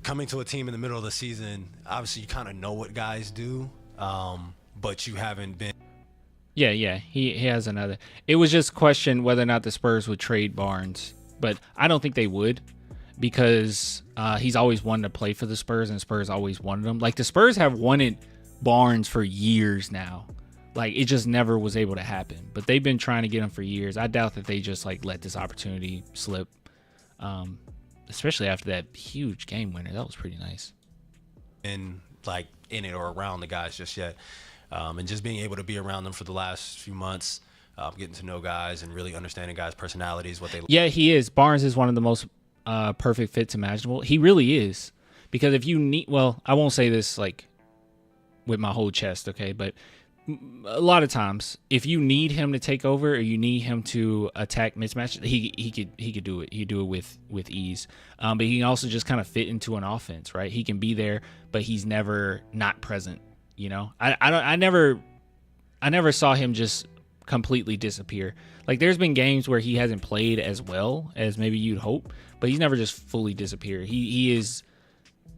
coming to a team in the middle of the season, obviously you kind of know what guys do, but you haven't been. Yeah. He has another. It was just question whether or not the Spurs would trade Barnes, but I don't think they would, because he's always wanted to play for the Spurs, and Spurs always wanted him. Like, the Spurs have wanted Barnes for years now. Like, it just never was able to happen. But they've been trying to get him for years. I doubt that they just, let this opportunity slip, especially after that huge game winner. That was pretty nice. And, in it or around the guys just yet. And just being able to be around them for the last few months, getting to know guys and really understanding guys' personalities, what they like. Yeah, he is. Barnes is one of the most perfect fits imaginable. He really is. Because if you need, I won't say this, with my whole chest, okay? But a lot of times, if you need him to take over or you need him to attack mismatch, he could do it. He could do it with ease. But he can also just kind of fit into an offense, right? He can be there, but he's never not present. I never saw him just completely disappear. There's been games where he hasn't played as well as maybe you'd hope, but he's never just fully disappeared. He is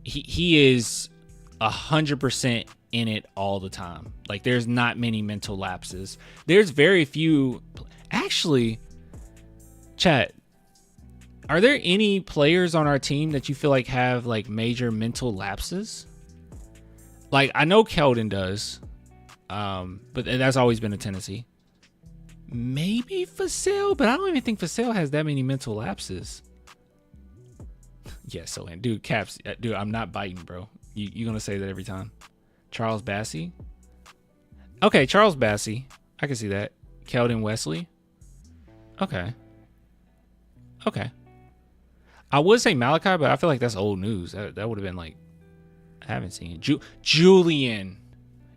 100% in it all the time. There's not many mental lapses. There's very few, Actually, chat, are there any players on our team that you feel like have like major mental lapses? Like, I know Keldon does, but that's always been a tendency. Maybe Vassell, but I don't even think Vassell has that many mental lapses. Yeah, so dude, Caps, dude, I'm not biting, bro. You gonna say that every time? Charles Bassey? Okay, Charles Bassey. I can see that. Keldon Wesley? Okay. I would say Malachi, but I feel like that's old news. That would have been like, I haven't seen it. Julian.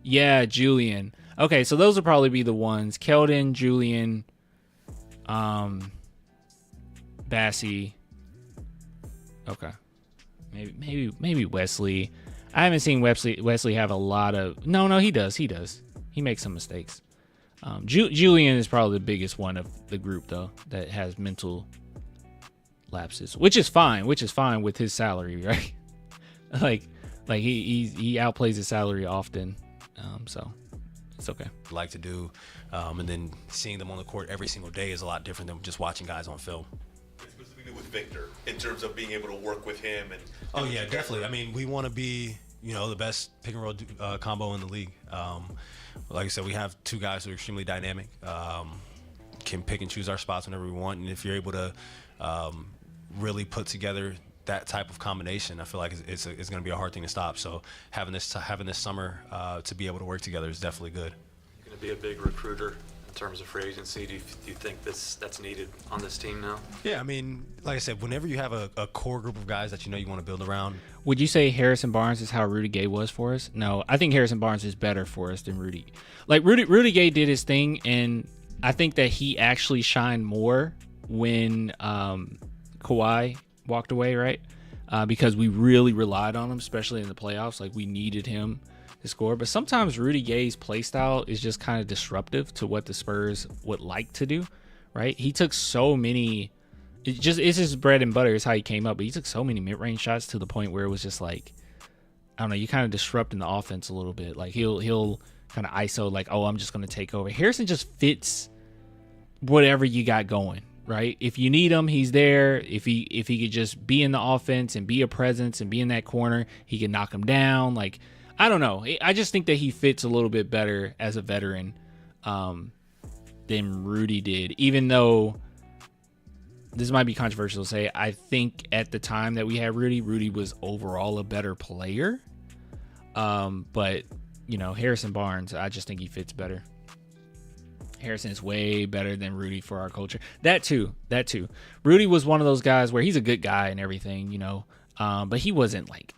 Yeah, Julian. Okay, so those would probably be the ones. Keldon, Julian, Bassey. Okay. Maybe Wesley. I haven't seen Wesley have a lot of... No, he does. He makes some mistakes. Julian is probably the biggest one of the group, though, that has mental lapses, which is fine with his salary, right? like he outplays his salary often, so it's okay. Like to do, and then seeing them on the court every single day is a lot different than just watching guys on film. Specifically with Victor, in terms of being able to work with him and. Oh yeah, definitely. I mean, we want to be, the best pick and roll combo in the league. Like I said, we have two guys who are extremely dynamic, can pick and choose our spots whenever we want, and if you're able to really put together that type of combination, I feel like it's going to be a hard thing to stop. So having this summer to be able to work together is definitely good. You're going to be a big recruiter in terms of free agency. Do you think that's needed on this team now? Yeah, I mean, like I said, whenever you have a core group of guys that you want to build around. Would you say Harrison Barnes is how Rudy Gay was for us? No, I think Harrison Barnes is better for us than Rudy. Like Rudy Gay did his thing, and I think that he actually shined more when Kawhi walked away, right? Because we really relied on him, especially in the playoffs. Like, we needed him to score. But sometimes Rudy Gay's play style is just kind of disruptive to what the Spurs would like to do, right? He took so many... It's his bread and butter is how he came up, but he took so many mid-range shots to the point where it was just like, I don't know, you kind of disrupting the offense a little bit. Like, he'll kind of ISO, like, oh, I'm just going to take over. Harrison just fits whatever you got going, right? If you need him, he's there. If he could just be in the offense and be a presence and be in that corner, he can knock him down. Like, I don't know. I just think that he fits a little bit better as a veteran than Rudy did, even though this might be controversial to say. I think at the time that we had Rudy was overall a better player. But, Harrison Barnes, I just think he fits better. Harrison is way better than Rudy for our culture. That too. Rudy was one of those guys where he's a good guy and everything, but he wasn't like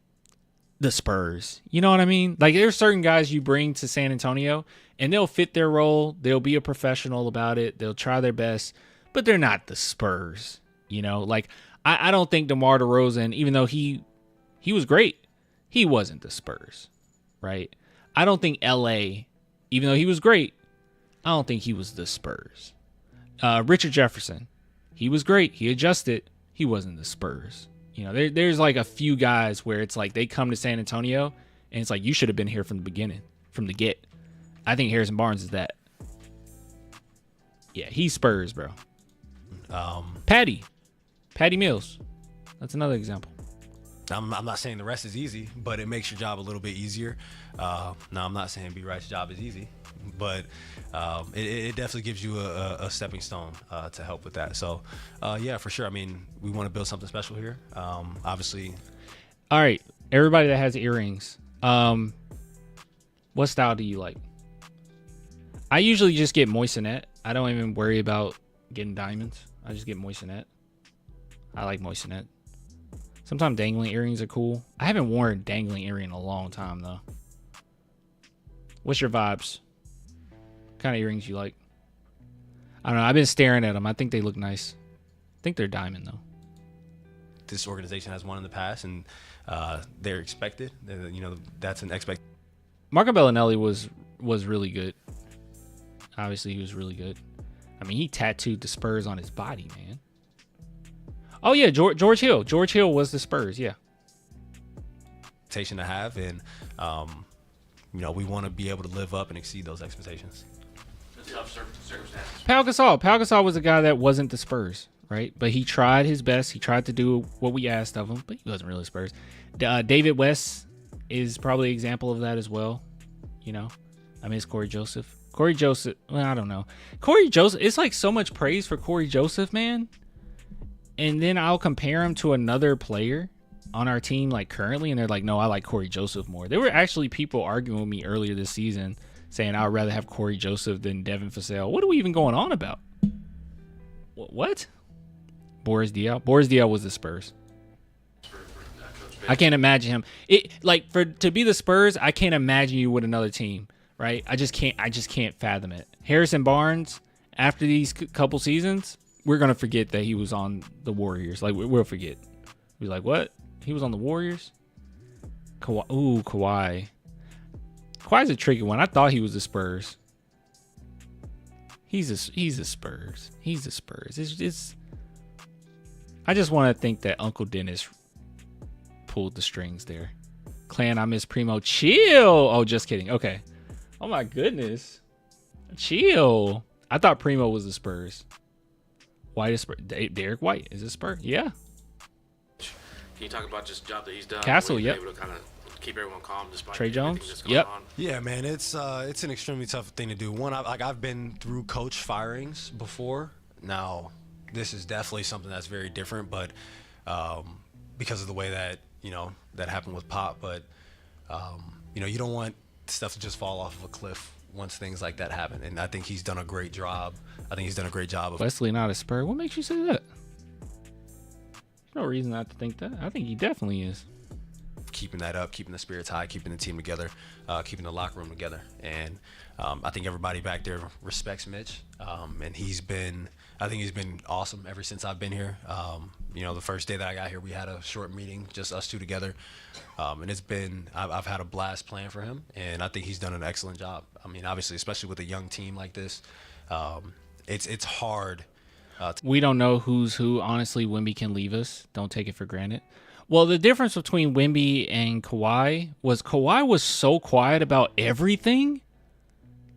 the Spurs. You know what I mean? Like, there's certain guys you bring to San Antonio and they'll fit their role. They'll be a professional about it. They'll try their best, but they're not the Spurs. Like, I don't think DeMar DeRozan, even though he was great, he wasn't the Spurs, right? I don't think LA, even though he was great, I don't think he was the Spurs. Richard Jefferson, he was great. He adjusted. He wasn't the Spurs. There's like a few guys where it's like they come to San Antonio and it's like, you should have been here from the beginning, from the get. I think Harrison Barnes is that. Yeah, he's Spurs, bro. Patty Mills. That's another example. I'm not saying the rest is easy, but it makes your job a little bit easier. Now, I'm not saying B. Wright's job is easy, but it definitely gives you a stepping stone to help with that. So, yeah, for sure. I mean, we want to build something special here. Obviously. All right, everybody that has earrings, what style do you like? I usually just get moissanite. I don't even worry about getting diamonds. I just get moissanite. I like moissanite. Sometimes dangling earrings are cool. I haven't worn a dangling earring in a long time, though. What's your vibes? What kind of earrings you like? I don't know. I've been staring at them. I think they look nice. I think they're diamond, though. This organization has won in the past, and they're expected. That's an expect. Marco Bellinelli was really good. Obviously, he was really good. I mean, he tattooed the Spurs on his body, man. Oh, yeah, George Hill. George Hill was the Spurs, yeah. To have, and, we want to be able to live up and exceed those expectations. tough circumstances. Pau Gasol was a guy that wasn't the Spurs, right? But he tried his best. He tried to do what we asked of him, but he wasn't really Spurs. David West is probably an example of that as well. You know, I miss Corey Joseph. Corey Joseph, well, I don't know. Corey Joseph, it's like so much praise for Corey Joseph, man. And then I'll compare him to another player on our team, like currently, and they're like, no, I like Corey Joseph more. There were actually people arguing with me earlier this season saying I would rather have Corey Joseph than Devin Vassell. What are we even going on about? What? Boris Diaw? Boris Diaw was the Spurs. I can't imagine him. To be the Spurs, I can't imagine you with another team, right? I just can't fathom it. Harrison Barnes, after these couple seasons, we're gonna forget that he was on the Warriors. Like we'll forget. We're like, what? He was on the Warriors? Kawhi. Kawhi's a tricky one. I thought he was the Spurs. He's a Spurs. He's the Spurs. It's I just want to think that Uncle Dennis pulled the strings there. Clan, I miss Primo. Chill. Oh, just kidding. Okay. Oh my goodness. Chill. I thought Primo was the Spurs. White is Spurs. Derek White is a Spur. Yeah. Can you talk about just the job that he's done? Castle, yep. yep. Able to kind of keep everyone calm despite Trey everything Jones, that's going yep. on. Yeah, man, it's an extremely tough thing to do. One, I've been through coach firings before. Now, this is definitely something that's very different, but because of the way that that happened with Pop, but you don't want stuff to just fall off of a cliff once things like that happen. And I think he's done a great job. Of Wesley not a Spur. What makes you say that? No reason not to think that. I think he definitely is. Keeping that up, keeping the spirits high, keeping the team together, keeping the locker room together. And I think everybody back there respects Mitch. And I think he's been awesome ever since I've been here. The first day that I got here, we had a short meeting, just us two together. And I've had a blast playing for him. And I think he's done an excellent job. I mean, obviously, especially with a young team like this, it's hard. We don't know who's who. Honestly, Wemby can leave us. Don't take it for granted. Well, the difference between Wemby and Kawhi was so quiet about everything.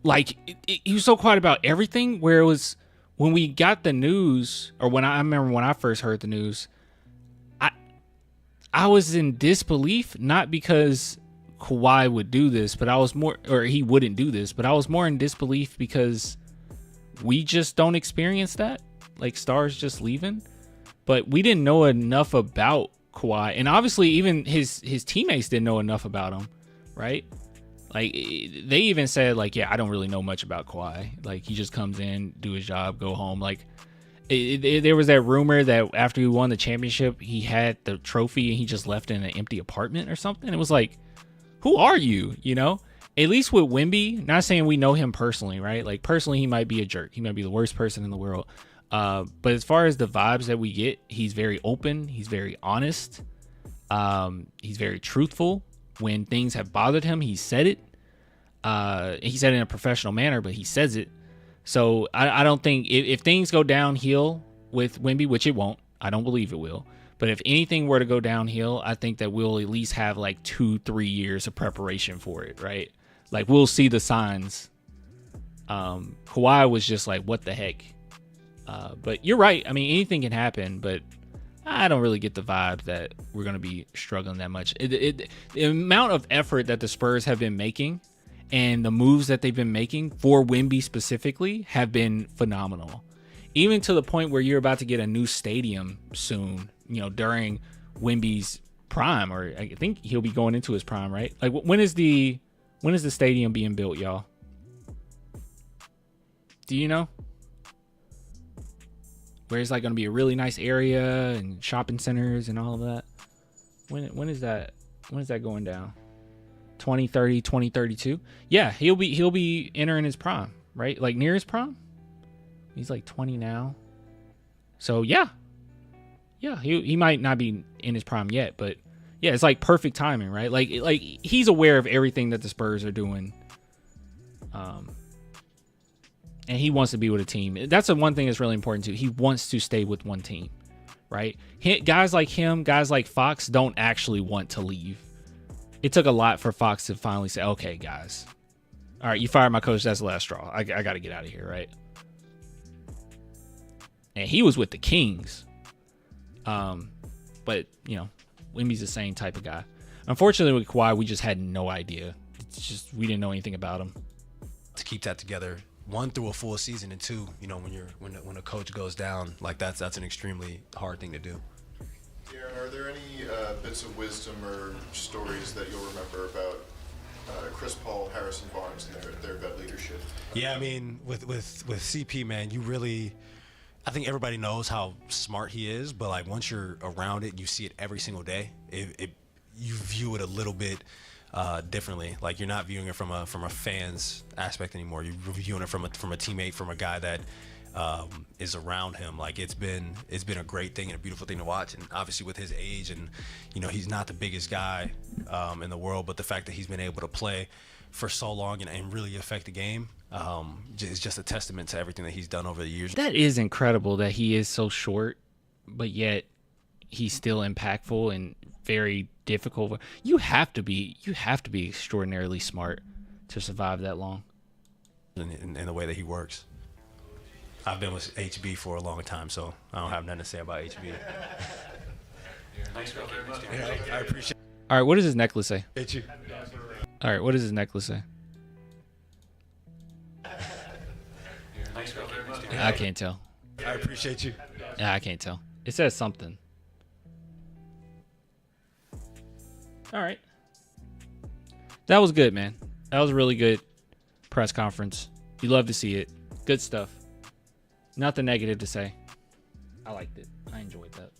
Like, he was so quiet about everything, where it was when we got the news, or I remember when I first heard the news, I was in disbelief, not because Kawhi would do this, but he wouldn't do this, but I was more in disbelief because we just don't experience that. Like, stars just leaving. But we didn't know enough about Kawhi, and obviously even his teammates didn't know enough about him, right? Like, they even said, like, yeah, I don't really know much about Kawhi. Like, he just comes in, do his job, go home. Like, there was that rumor that after he won the championship, he had the trophy and he just left in an empty apartment or something. It was like, who are you? At least with Wemby, not saying we know him personally, right? Like, personally, he might be a jerk. He might be the worst person in the world. But as far as the vibes that we get, he's very open. He's very honest. He's very truthful. When things have bothered him, he said it. He said it in a professional manner, but he says it. So I don't think if things go downhill with Wemby, which it won't, I don't believe it will. But if anything were to go downhill, I think that we'll at least have like 2-3 years of preparation for it, right? Like, we'll see the signs. Kawhi was just like, what the heck? But you're right. I mean, anything can happen, but I don't really get the vibe that we're going to be struggling that much. The amount of effort that the Spurs have been making and the moves that they've been making for Wemby specifically have been phenomenal. Even to the point where you're about to get a new stadium soon, during Wemby's prime, or I think he'll be going into his prime, right? Like, when is the stadium being built, y'all? Do you know? Where it's like going to be a really nice area and shopping centers and all of that. When is that going down? 2030, 2032? Yeah, he'll be entering his prime, right? Like, near his prime? He's like 20 now. So yeah, he might not be in his prime yet, but yeah, it's like perfect timing, right? Like he's aware of everything that the Spurs are doing. And he wants to be with a team. That's the one thing that's really important too. He wants to stay with one team, right? Guys like him, guys like Fox don't actually want to leave. It took a lot for Fox to finally say, okay, guys, All right, you fired my coach. That's the last straw. I got to get out of here, right? And he was with the Kings. But, Wemby's the same type of guy. Unfortunately, with Kawhi, we just had no idea. It's just we didn't know anything about him. To keep that together, 1, through a full season, and 2, when a coach goes down, like that's an extremely hard thing to do. Aaron, are there any bits of wisdom or stories that you'll remember about Chris Paul, Harrison Barnes, and their vet leadership? Yeah, I mean, with CP, man, I think everybody knows how smart he is, but like once you're around it, you see it every single day. You view it a little bit differently. Like you're not viewing it from a fan's aspect anymore. You're viewing it from a teammate, from a guy that is around him. Like it's been a great thing and a beautiful thing to watch. And obviously with his age, and he's not the biggest guy in the world, but the fact that he's been able to play for so long and really affect the game is just a testament to everything that he's done over the years. That is incredible that he is so short, but yet he's still impactful and very difficult. You have to be extraordinarily smart to survive that long. In the way that he works. I've been with HB for a long time, so I don't have nothing to say about HB. Thanks for I appreciate it. All right, what does his necklace say? HB. All right, what does his necklace say? Thanks for I can't tell. I appreciate you. Yeah, I can't tell. It says something. All right. That was good, man. That was a really good press conference. You love to see it. Good stuff. Nothing negative to say. I liked it. I enjoyed that.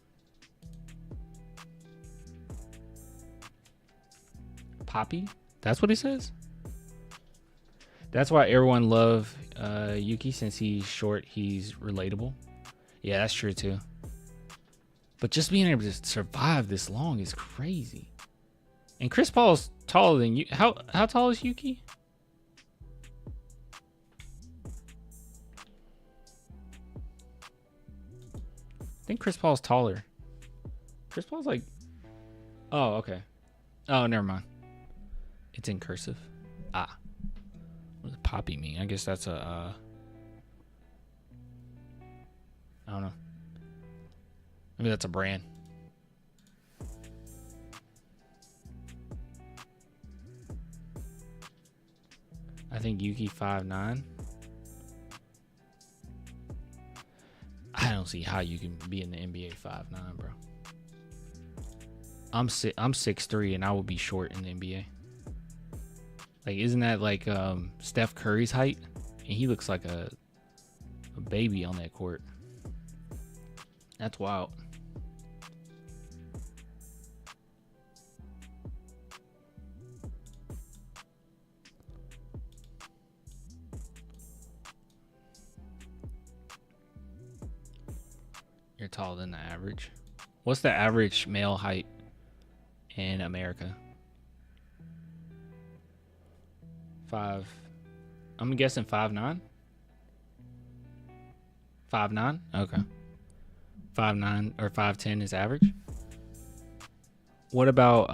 Poppy? That's what it says? That's why everyone loved Yuki, since he's short, he's relatable. Yeah, that's true too. But just being able to survive this long is crazy. And Chris Paul's taller than you. How tall is Yuki? I think Chris Paul's taller. Chris Paul's like... Oh, okay. Oh, never mind. It's in cursive. Ah. What does Poppy mean? I guess that's a... I don't know. Maybe that's a brand. I think Yuki 5'9". I don't see how you can be in the NBA 5'9", bro. I'm 6'3", and I would be short in the NBA. Like, isn't that like Steph Curry's height? And he looks like a baby on that court. That's wild. You're taller than the average. What's the average male height in America? I'm guessing 5'9". 5'9"? Okay. 5'9" or 5'10" is average. What about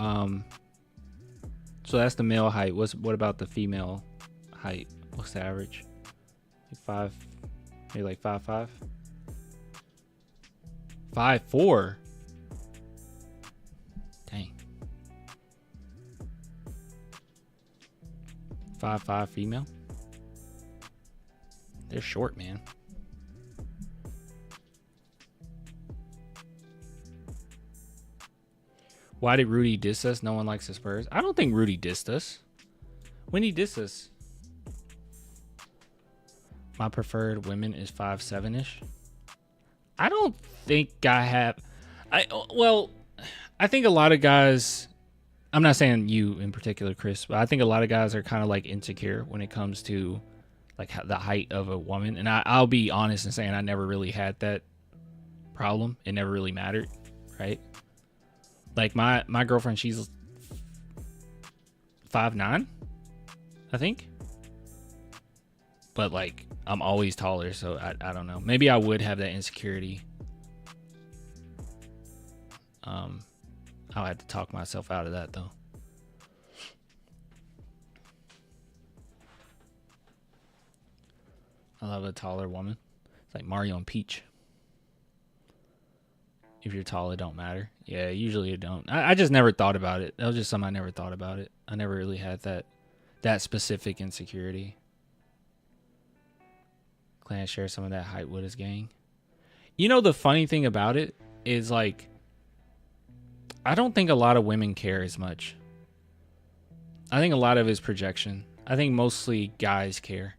so that's the male height. What about the female height? What's the average? Maybe like 5'5"? 5'4". Dang. 5'5" female. They're short, man. Why did Rudy diss us? No one likes the Spurs. I don't think Rudy dissed us. When he dissed us, my preferred women is 5'7"-ish. I don't think I think a lot of guys, I'm not saying you in particular, Chris, but I think a lot of guys are kind of like insecure when it comes to like the height of a woman. And I'll be honest in saying I never really had that problem. It never really mattered, right? Like my girlfriend, she's 5'9", I think. But like I'm always taller, so I don't know. Maybe I would have that insecurity. I'll have to talk myself out of that though. I love a taller woman. It's like Mario and Peach. If you're tall, it don't matter. Yeah, usually it don't. I just never thought about it. That was just something I never thought about it. I never really had that specific insecurity. Clan shares some of that height with his gang. You know, the funny thing about it is, like, I don't think a lot of women care as much. I think a lot of it is projection. I think mostly guys care.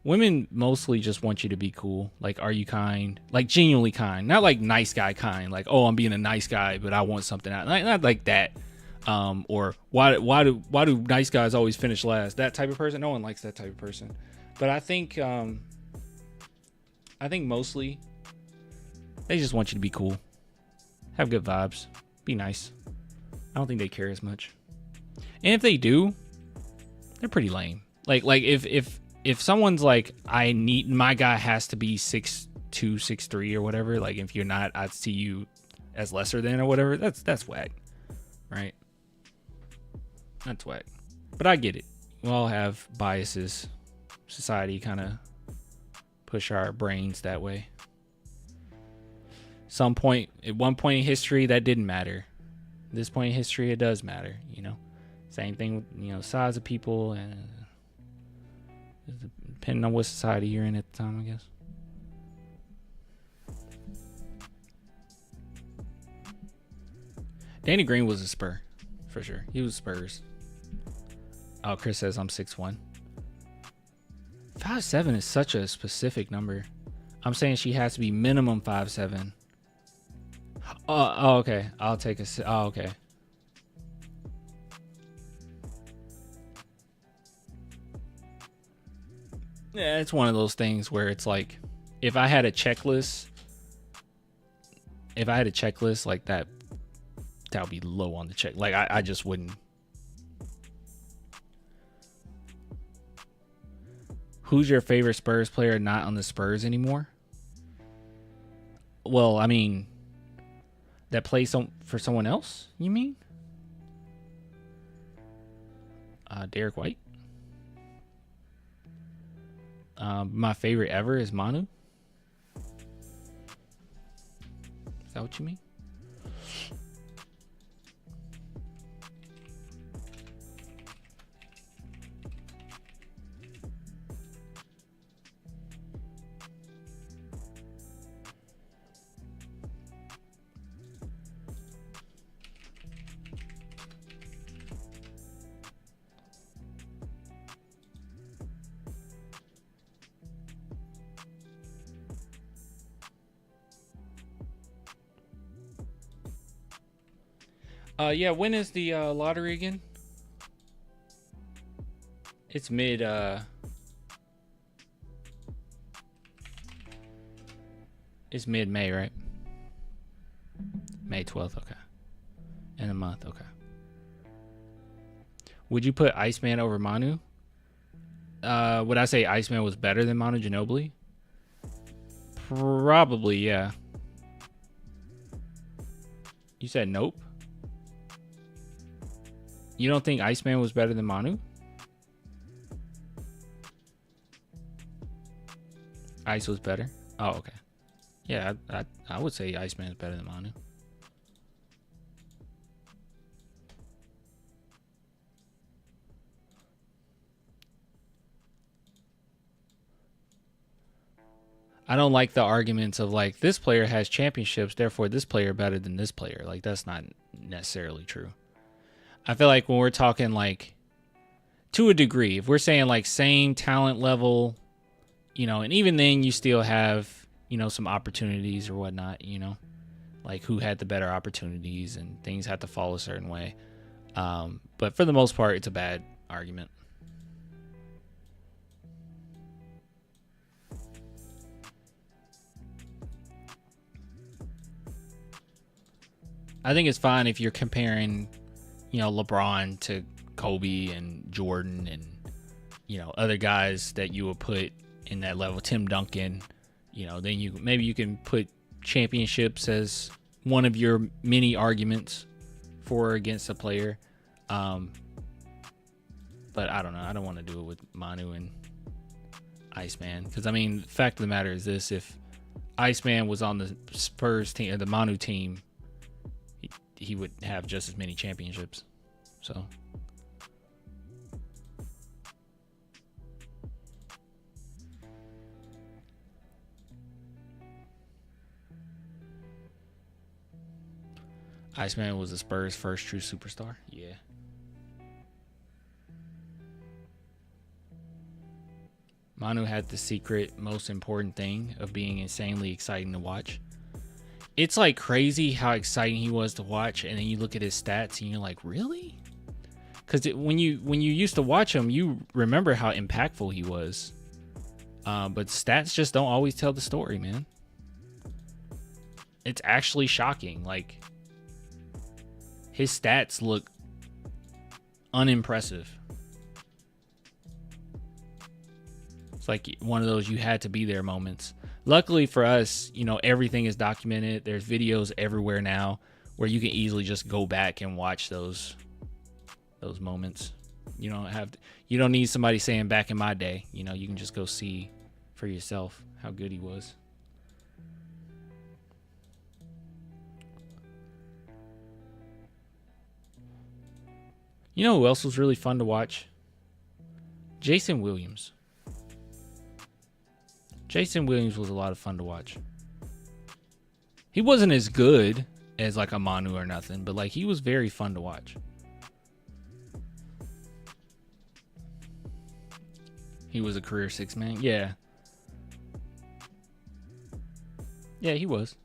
Women mostly just want you to be cool. Like, are you kind? Like, genuinely kind. Not like nice guy kind. Like, oh, I'm being a nice guy, but I want something out. Not like that. Or why do nice guys always finish last? That type of person. No one likes that type of person. But I think mostly they just want you to be cool. Have good vibes. Be nice. I don't think they care as much. And if they do, they're pretty lame. Like if someone's like, my guy has to be 6'2", 6'3", or whatever. Like, if you're not, I see you as lesser than or whatever. That's whack, right? That's whack. But I get it. We all have biases. Society kind of push our brains that way. At one point in history, that didn't matter. At this point in history, it does matter. You know, same thing with size of people and. Depending on what society you're in at the time, I guess. Danny Green was a Spur, for sure. He was Spurs. Oh, Chris says I'm 6'1". 5'7" is such a specific number. I'm saying she has to be minimum 5'7". Oh, okay. I'll take a... Oh, okay. Yeah, it's one of those things where it's like, if I had a checklist like that would be low on the check. Like, I just wouldn't. Who's your favorite Spurs player not on the Spurs anymore? Well, I mean, that plays for someone else, you mean? Derek White. My favorite ever is Manu. Is that what you mean? Yeah, when is the lottery again? It's mid it's mid-May, right? May 12th, okay. In a month, okay. Would you put Iceman over Manu? Would I say Iceman was better than Manu Ginobili? Probably, yeah. You said nope? You don't think Iceman was better than Manu? Ice was better? Oh, okay. Yeah, I would say Iceman is better than Manu. I don't like the arguments of like, this player has championships, therefore this player better than this player. Like, that's not necessarily true. I feel like when we're talking like, to a degree, if we're saying like same talent level, and even then you still have, some opportunities or whatnot, like who had the better opportunities and things have to fall a certain way. But for the most part, it's a bad argument. I think it's fine if you're comparing, LeBron to Kobe and Jordan and, other guys that you would put in that level, Tim Duncan, then you can put championships as one of your many arguments for or against a player. But I don't know. I don't want to do it with Manu and Iceman. Because, I mean, the fact of the matter is this. If Iceman was on the Spurs team, or the Manu team, he would have just as many championships. So... Iceman was the Spurs' first true superstar. Yeah. Manu had the secret, most important thing of being insanely exciting to watch. It's like crazy how exciting he was to watch, and then you look at his stats and you're like, really? Because when you used to watch him, you remember how impactful he was. But stats just don't always tell the story, man. It's actually shocking. Like, his stats look unimpressive. It's like one of those you had to be there moments. Luckily for us, you know, everything is documented. There's videos everywhere now where you can easily just go back and watch those moments. You don't need somebody saying back in my day. You know, you can just go see for yourself how good he was. You know who else was really fun to watch? Jason Williams. Jason Williams was a lot of fun to watch. He wasn't as good as like a Manu or nothing, but like he was very fun to watch. He was a career six man. Yeah. Yeah, he was.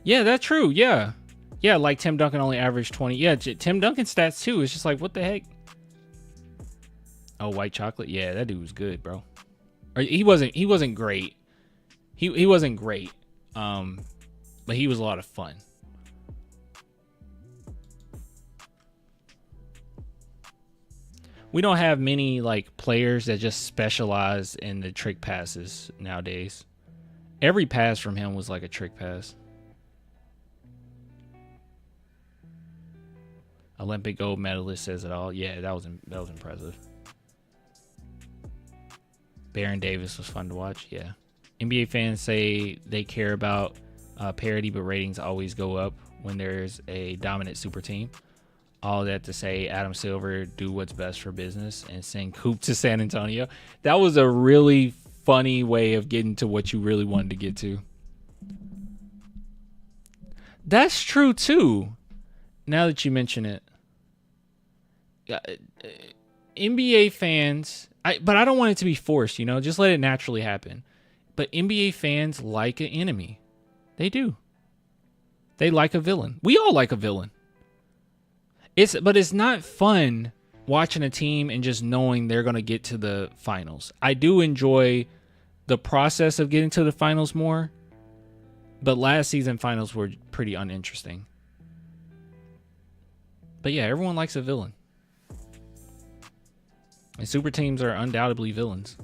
Yeah, that's true. Yeah. Yeah, like Tim Duncan only averaged 20. Yeah, Tim Duncan stats too. It's just like, what the heck? Oh, white chocolate. Yeah, that dude was good, bro. Or he wasn't great. He wasn't great. But he was a lot of fun. We don't have many like players that just specialize in the trick passes nowadays. Every pass from him was like a trick pass. Olympic gold medalist says it all. Yeah, that was impressive. Baron Davis was fun to watch. Yeah. NBA fans say they care about parity, but ratings always go up when there's a dominant super team. All that to say, Adam Silver, do what's best for business and send Coop to San Antonio. That was a really funny way of getting to what you really wanted to get to. That's true too. Now that you mention it. NBA fans, but I don't want it to be forced, you know, just let it naturally happen. But NBA fans like an enemy. They do. They like a villain. We all like a villain. But it's not fun watching a team and just knowing they're going to get to the finals. I do enjoy the process of getting to the finals more, but last season finals were pretty uninteresting. But yeah, everyone likes a villain. And super teams are undoubtedly villains.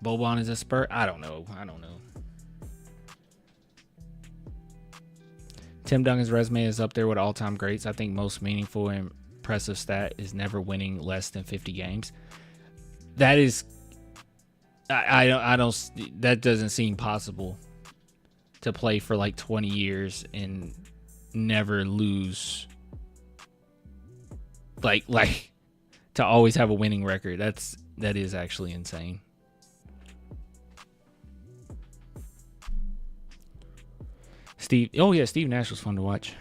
Boban is a Spur? I don't know. Tim Duncan's resume is up there with all-time greats. I think most meaningful and impressive stat is never winning less than 50 games. That is, I don't. That doesn't seem possible to play for like 20 years and never lose. Like to always have a winning record. That is actually insane. Steve Nash was fun to watch.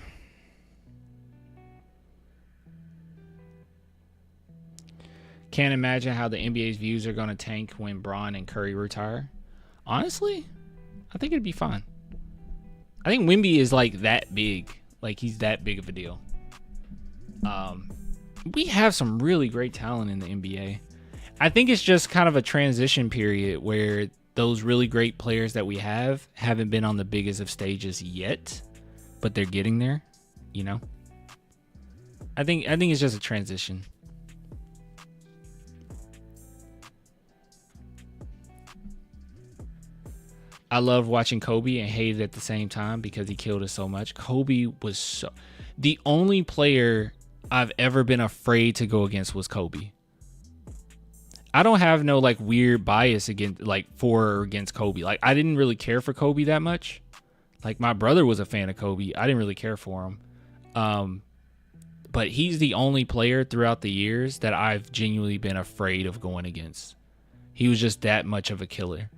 Can't imagine how the NBA's views are going to tank when Bron and Curry retire. Honestly, I think it'd be fine. I think Wemby is like that big. Like he's that big of a deal. We have some really great talent in the NBA. I think it's just kind of a transition period where those really great players that we haven't been on the biggest of stages yet, but they're getting there, you know? I think it's just a transition. I loved watching Kobe and hated at the same time because he killed us so much. Kobe was the only player I've ever been afraid to go against was Kobe. I don't have no like weird bias against like for or against Kobe. Like I didn't really care for Kobe that much. Like my brother was a fan of Kobe. I didn't really care for him. But he's the only player throughout the years that I've genuinely been afraid of going against. He was just that much of a killer.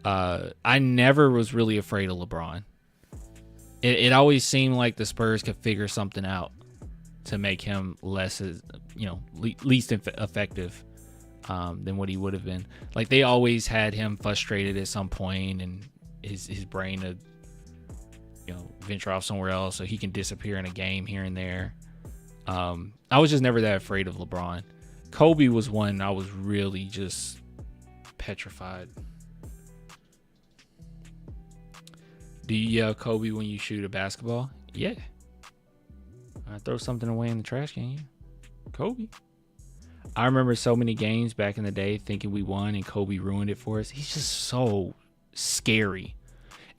I never was really afraid of LeBron. It always seemed like the Spurs could figure something out to make him less, least effective than what he would have been. Like they always had him frustrated at some point, and his brain would, venture off somewhere else so he can disappear in a game here and there. I was just never that afraid of LeBron. Kobe was one I was really just petrified. Do you yell Kobe when you shoot a basketball? Yeah. I throw something away in the trash can. Kobe. I remember so many games back in the day thinking we won and Kobe ruined it for us. He's just so scary.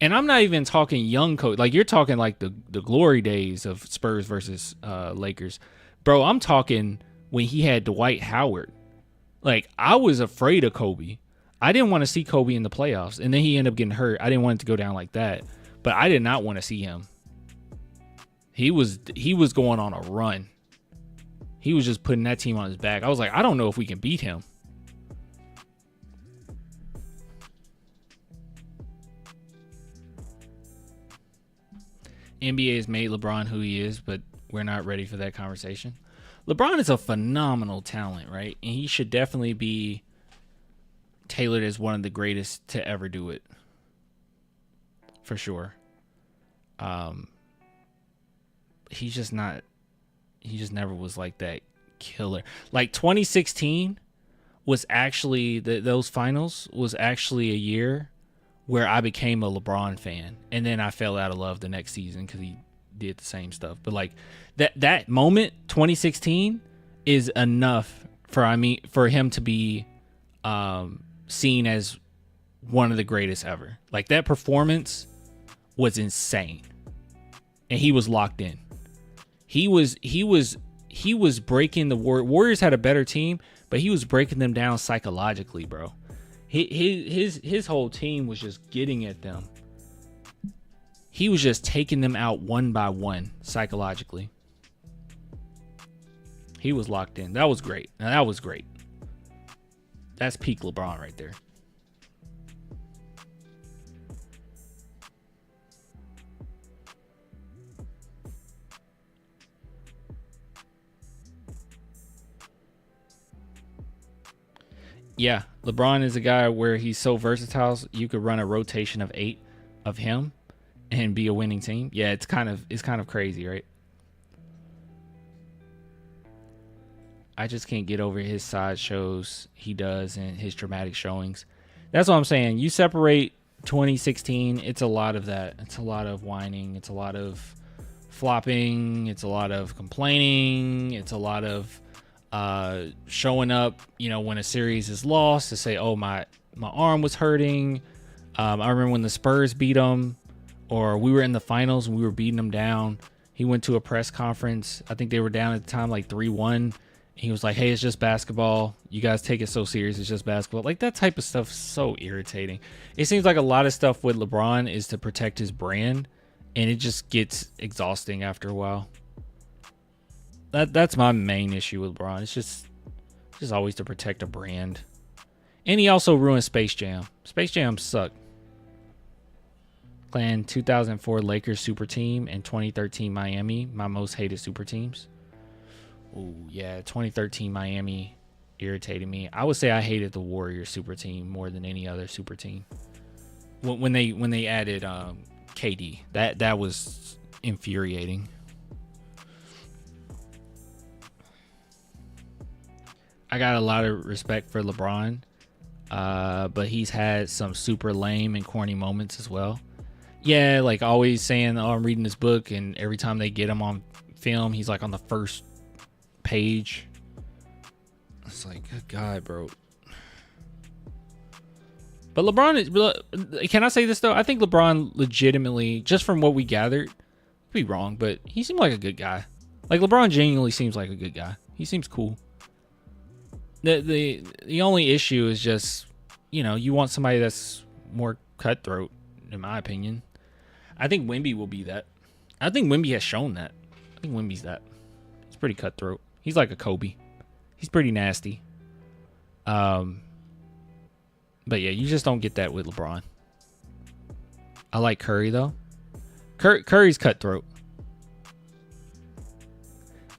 And I'm not even talking young Kobe. Like you're talking like the glory days of Spurs versus Lakers. Bro, I'm talking when he had Dwight Howard. Like I was afraid of Kobe. I didn't want to see Kobe in the playoffs. And then he ended up getting hurt. I didn't want it to go down like that. But I did not want to see him. He was going on a run. He was just putting that team on his back. I was like, I don't know if we can beat him. NBA has made LeBron who he is, but we're not ready for that conversation. LeBron is a phenomenal talent, right? And he should definitely be tailored as one of the greatest to ever do it. For sure. He's just not. He just never was like that killer. Like 2016 was actually those finals was actually a year where I became a LeBron fan, and then I fell out of love the next season because he did the same stuff. But like that moment, 2016, is enough for him to be seen as one of the greatest ever. Like that performance was insane, and he was locked in. He was breaking the Warriors had a better team, but he was breaking them down psychologically, bro. His whole team was just getting at them. He was just taking them out one by one psychologically. He was locked in. That was great. Now that was great. That's peak LeBron right there. Yeah, LeBron is a guy where he's so versatile. You could run a rotation of 8 of him and be a winning team. Yeah, it's kind of crazy, right? I just can't get over his side shows he does and his dramatic showings. That's what I'm saying. You separate 2016, it's a lot of that. It's a lot of whining. It's a lot of flopping. It's a lot of complaining. It's a lot of showing up, when a series is lost to say, oh, my arm was hurting. I remember when the Spurs beat them, or we were in the finals and we were beating them down. He went to a press conference. I think they were down at the time like 3-1. He was like, hey, it's just basketball. You guys take it so serious. It's just basketball. Like that type of stuff is so irritating. It seems like a lot of stuff with LeBron is to protect his brand, and it just gets exhausting after a while. That's my main issue with LeBron. It's just always to protect a brand. And he also ruined Space Jam. Space Jam sucked. Playing 2004 Lakers super team and 2013 Miami, my most hated super teams. Ooh, yeah, 2013 Miami irritated me. I would say I hated the Warriors super team more than any other super team. When they added KD, that was infuriating. I got a lot of respect for LeBron, but he's had some super lame and corny moments as well. Yeah, like always saying, oh, I'm reading this book, and every time they get him on film, he's like on the first page. It's like, good God, bro. But LeBron, can I say this though? I think LeBron legitimately, just from what we gathered, could be wrong, but he seemed like a good guy. Like LeBron genuinely seems like a good guy. He seems cool. The only issue is just, you want somebody that's more cutthroat, in my opinion. I think Wemby will be that. I think Wemby has shown that. I think Wemby's that. He's pretty cutthroat. He's like a Kobe. He's pretty nasty. But yeah, you just don't get that with LeBron. I like Curry though. Curry's cutthroat.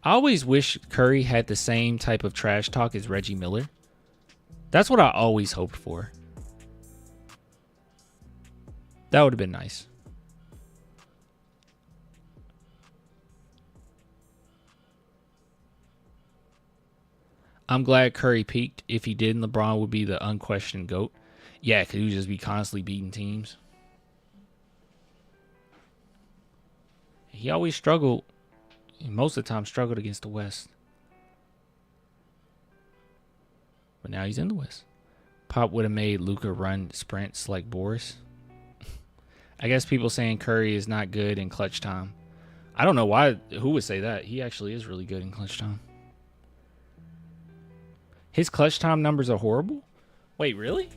I always wish Curry had the same type of trash talk as Reggie Miller. That's what I always hoped for. That would have been nice. I'm glad Curry peaked. If he didn't, LeBron would be the unquestioned GOAT. Yeah, because he would just be constantly beating teams. He always struggled. Most of the time struggled against the West. But now he's in the West. Pop would have made Luka run sprints like Boris. I guess people saying Curry is not good in clutch time. I don't know why. Who would say that? He actually is really good in clutch time. His clutch time numbers are horrible? Wait, really?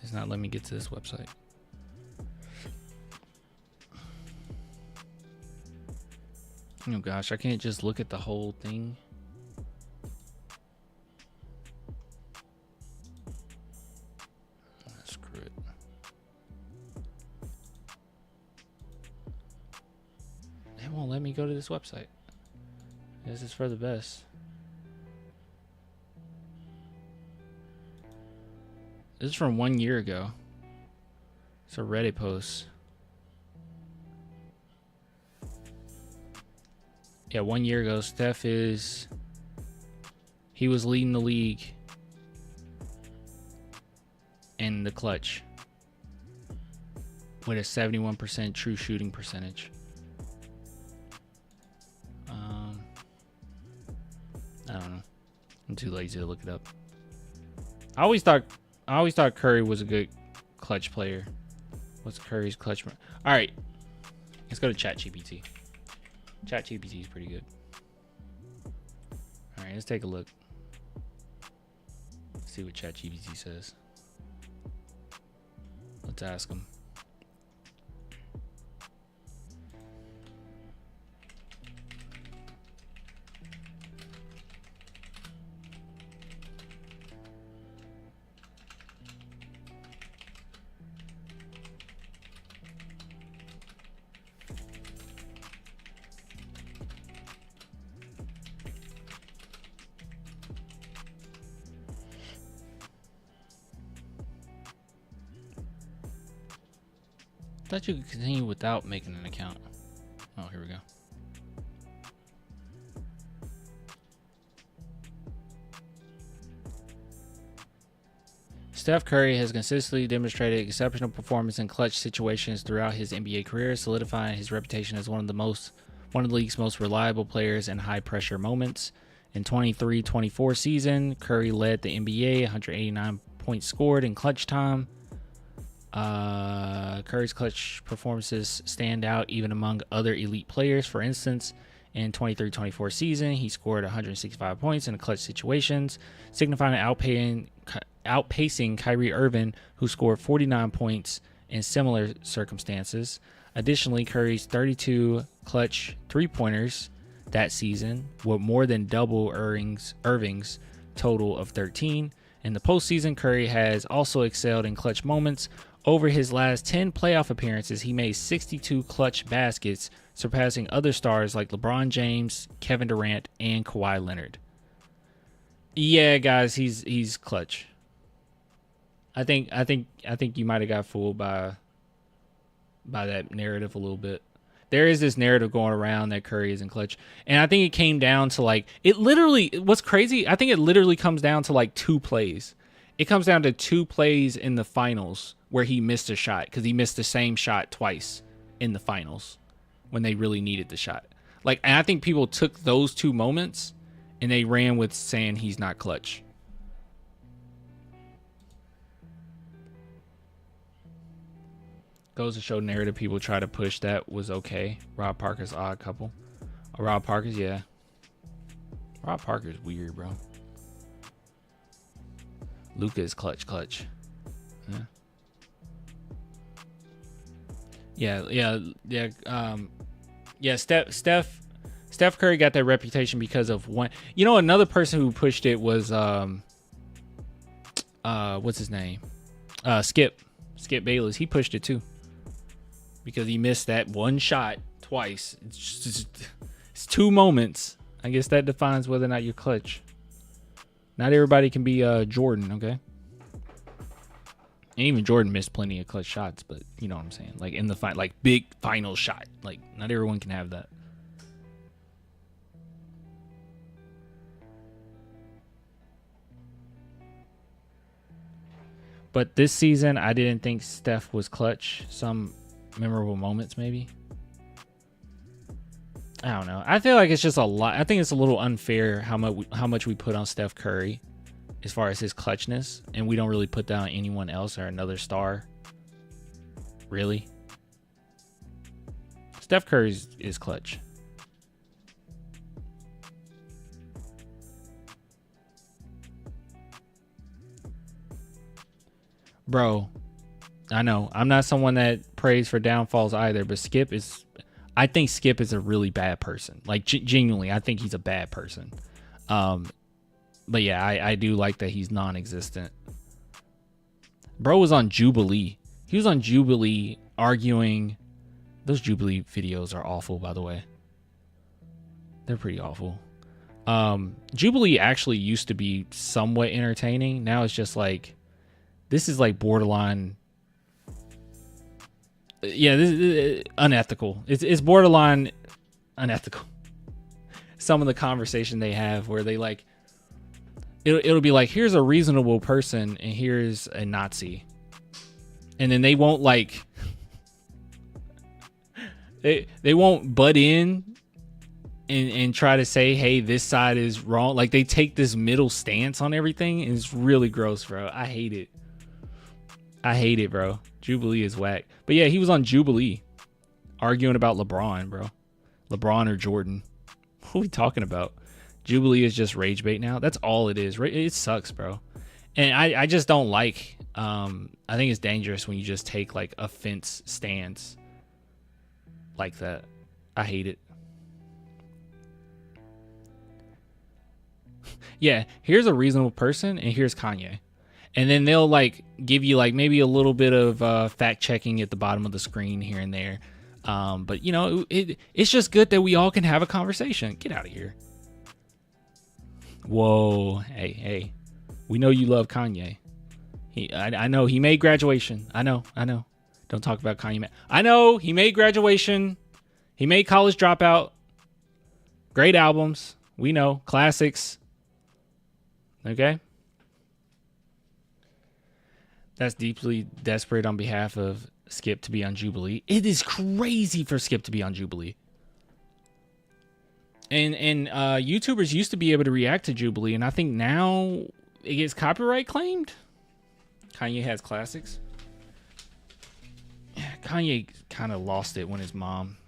It's not letting me get to this website. Oh gosh, I can't just look at the whole thing. Screw it. It won't let me go to this website. This is for the best. This is from 1 year ago. It's a Reddit post. Yeah, 1 year ago, he was leading the league in the clutch with a 71% true shooting percentage. I don't know. I'm too lazy to look it up. I always thought Curry was a good clutch player. What's Curry's clutch? All right, let's go to ChatGPT. ChatGPT is pretty good. All right, let's take a look. Let's see what ChatGPT says. Let's ask him. I thought you could continue without making an account. Oh, here we go. Steph Curry has consistently demonstrated exceptional performance in clutch situations throughout his NBA career, solidifying his reputation as one of the league's most reliable players in high-pressure moments. In 23-24 season, Curry led the NBA, 189 points scored in clutch time. Curry's clutch performances stand out even among other elite players. For instance, in 23-24 season, he scored 165 points in clutch situations, signifying outpacing Kyrie Irving, who scored 49 points in similar circumstances. Additionally, Curry's 32 clutch three-pointers that season were more than double Irving's total of 13. In the postseason, Curry has also excelled in clutch moments. Over his last 10 playoff appearances, he made 62 clutch baskets, surpassing other stars like LeBron James, Kevin Durant, and Kawhi Leonard. Yeah, guys, he's clutch. I think you might have got fooled by that narrative a little bit. There is this narrative going around that Curry isn't clutch, and I think it came down to what's crazy. I think it literally comes down to 2 plays. It comes down to 2 plays in the finals where he missed a shot because he missed the same shot twice in the finals when they really needed the shot. Like, and I think people took those 2 moments and they ran with saying he's not clutch. Goes to show narrative people try to push that was okay. Rob Parker's odd couple. Oh, Rob Parker's, yeah. Rob Parker's weird, bro. Luka is clutch. Yeah. Steph Curry got that reputation because of one. You know, another person who pushed it was what's his name? Skip Bayless. He pushed it too because he missed that one shot twice. It's 2 moments. I guess that defines whether or not you're clutch. Not everybody can be Jordan, okay? And even Jordan missed plenty of clutch shots, but you know what I'm saying. Like in the fight, like big final shot. Like not everyone can have that. But this season, I didn't think Steph was clutch. Some memorable moments, maybe. I don't know. I feel like it's just a lot. I think it's a little unfair how much we put on Steph Curry as far as his clutchness, and we don't really put that on anyone else or another star. Really? Steph Curry is clutch. Bro, I know. I'm not someone that prays for downfalls either, but I think Skip is a really bad person. Like, genuinely, I think he's a bad person. But yeah, I do like that he's non-existent. Bro was on Jubilee. He was on Jubilee arguing. Those Jubilee videos are awful, by the way. They're pretty awful. Jubilee actually used to be somewhat entertaining. Now it's just like, this is like borderline. Yeah, this is unethical. It's borderline unethical. Some of the conversation they have where they like, it'll be like, here's a reasonable person and here's a Nazi, and then they won't like, they won't butt in and try to say, hey, this side is wrong. Like, they take this middle stance on everything, and it's really gross, bro. I hate it, bro. Jubilee is whack. But yeah, he was on Jubilee arguing about LeBron, bro. LeBron or Jordan. What are we talking about? Jubilee is just rage bait now. That's all it is. It sucks, bro. And I just don't like, I think it's dangerous when you just take like a fence stance like that. I hate it. Yeah, here's a reasonable person and here's Kanye. And then they'll like give you like maybe a little bit of fact checking at the bottom of the screen here and there. But you know, it's just good that we all can have a conversation. Get out of here. Whoa, hey, we know you love Kanye. I know he made Graduation. I know. Don't talk about Kanye. I know he made Graduation. He made College Dropout. Great albums. We know, classics. Okay. That's deeply desperate on behalf of Skip to be on Jubilee. It is crazy for Skip to be on Jubilee. And YouTubers used to be able to react to Jubilee, and I think now it gets copyright claimed. Kanye has classics. Yeah, Kanye kind of lost it when his mom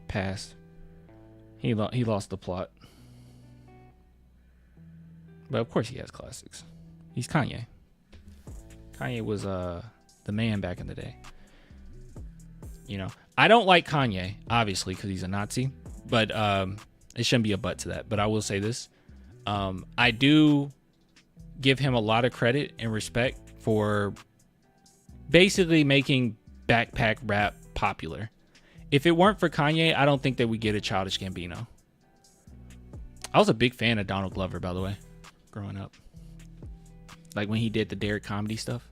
passed. He lost the plot. But of course he has classics. He's Kanye. Kanye was the man back in the day. You know, I don't like Kanye, obviously, because he's a Nazi. But it shouldn't be a but to that. But I will say this. I do give him a lot of credit and respect for basically making backpack rap popular. If it weren't for Kanye, I don't think that we get a Childish Gambino. I was a big fan of Donald Glover, by the way, growing up. Like when he did the Derek comedy stuff.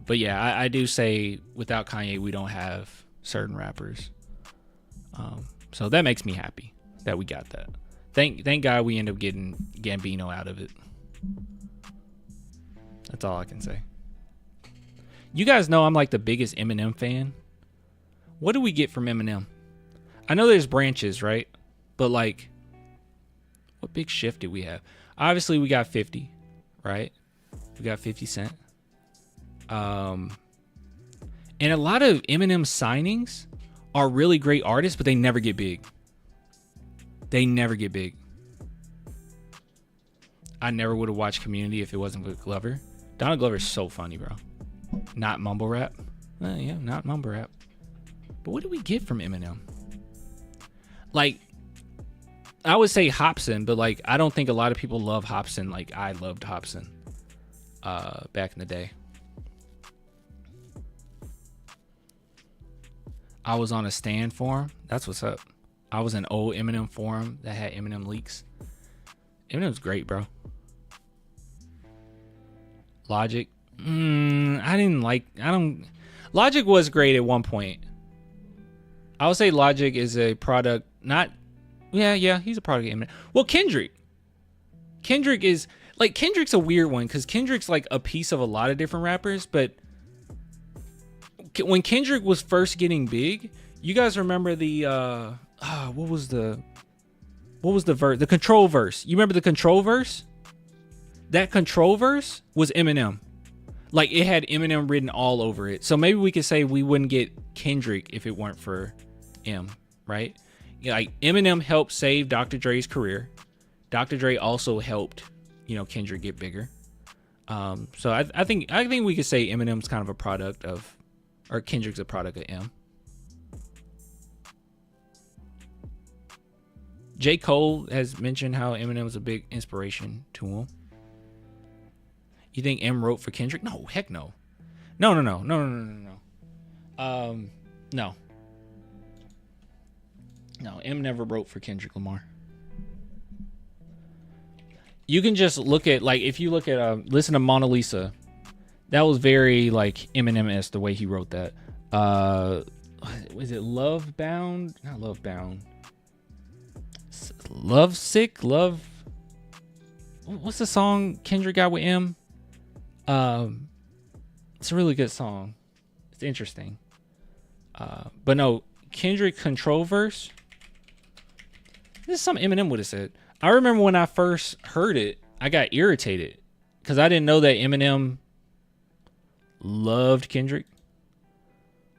But yeah, I do say without Kanye, we don't have certain rappers. So that makes me happy that we got that. Thank God we end up getting Gambino out of it. That's all I can say. You guys know I'm like the biggest Eminem fan. What do we get from Eminem? I know there's branches, right? But like, what big shift did we have? Obviously, we got 50, right? We got 50 Cent. And a lot of Eminem signings are really great artists, but they never get big. They never get big. I never would have watched Community if it wasn't for Glover. Donald Glover's so funny, bro. Not mumble rap. Yeah, not mumble rap. But what do we get from Eminem? Like, I would say Hopsin, but like, I don't think a lot of people love Hopsin like I loved Hopsin back in the day. I was on a Stan forum. That's what's up. I was in an old Eminem forum that had Eminem leaks. Eminem's great, bro. Logic. Logic was great at one point. I would say Logic is a product, not... Yeah, he's a product of Eminem. Well, Kendrick is... Like, Kendrick's a weird one, because Kendrick's like a piece of a lot of different rappers, but when Kendrick was first getting big, you guys remember the... what was the verse? The Control verse. You remember the Control verse? That Control verse was Eminem. Like, it had Eminem written all over it. So maybe we could say we wouldn't get Kendrick if it weren't for M, right? Yeah, like, Eminem helped save Dr. Dre's career. Dr. Dre also helped, Kendrick get bigger. So I think we could say Eminem's kind of a product of, or Kendrick's a product of M. J. Cole has mentioned how Eminem was a big inspiration to him. You think M wrote for Kendrick? No, heck no. No. No, M never wrote for Kendrick Lamar. You can just look at, like, if you look at, listen to Mona Lisa. That was very, like, Eminem-esque, the way he wrote that. Was it Love Bound? Not Love Bound. Love Sick? What's the song Kendrick got with M? It's a really good song. It's interesting. But no, Kendrick Control verse. This is something Eminem would have said. I remember when I first heard it, I got irritated because I didn't know that Eminem loved Kendrick.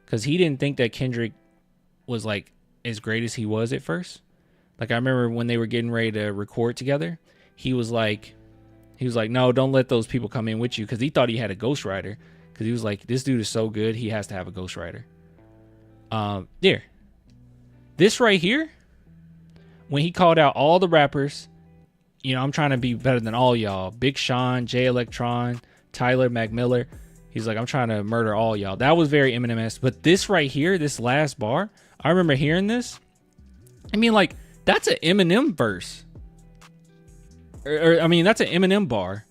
Because he didn't think that Kendrick was like as great as he was at first. Like, I remember when they were getting ready to record together, he was like, no, don't let those people come in with you, because he thought he had a ghostwriter. Because he was like, this dude is so good, he has to have a ghostwriter. There. This right here, when he called out all the rappers, I'm trying to be better than all y'all. Big Sean, Jay Electron, Tyler, Mac Miller. He's like, I'm trying to murder all y'all. That was very Eminem-esque. But this right here, this last bar, I remember hearing this. I mean, like, that's an Eminem verse. That's an Eminem bar.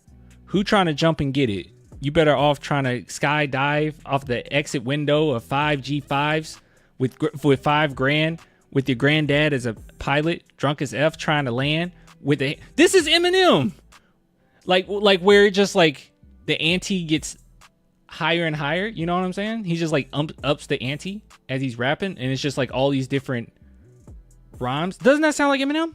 Who trying to jump and get it? You better off trying to skydive off the exit window of 5 G5s with $5,000 with your granddad as a pilot, drunk as F, trying to land with a... This is Eminem. Like where it just like the ante gets higher and higher. You know what I'm saying? He just like ups the ante as he's rapping, and it's just like all these different rhymes. Doesn't that sound like Eminem?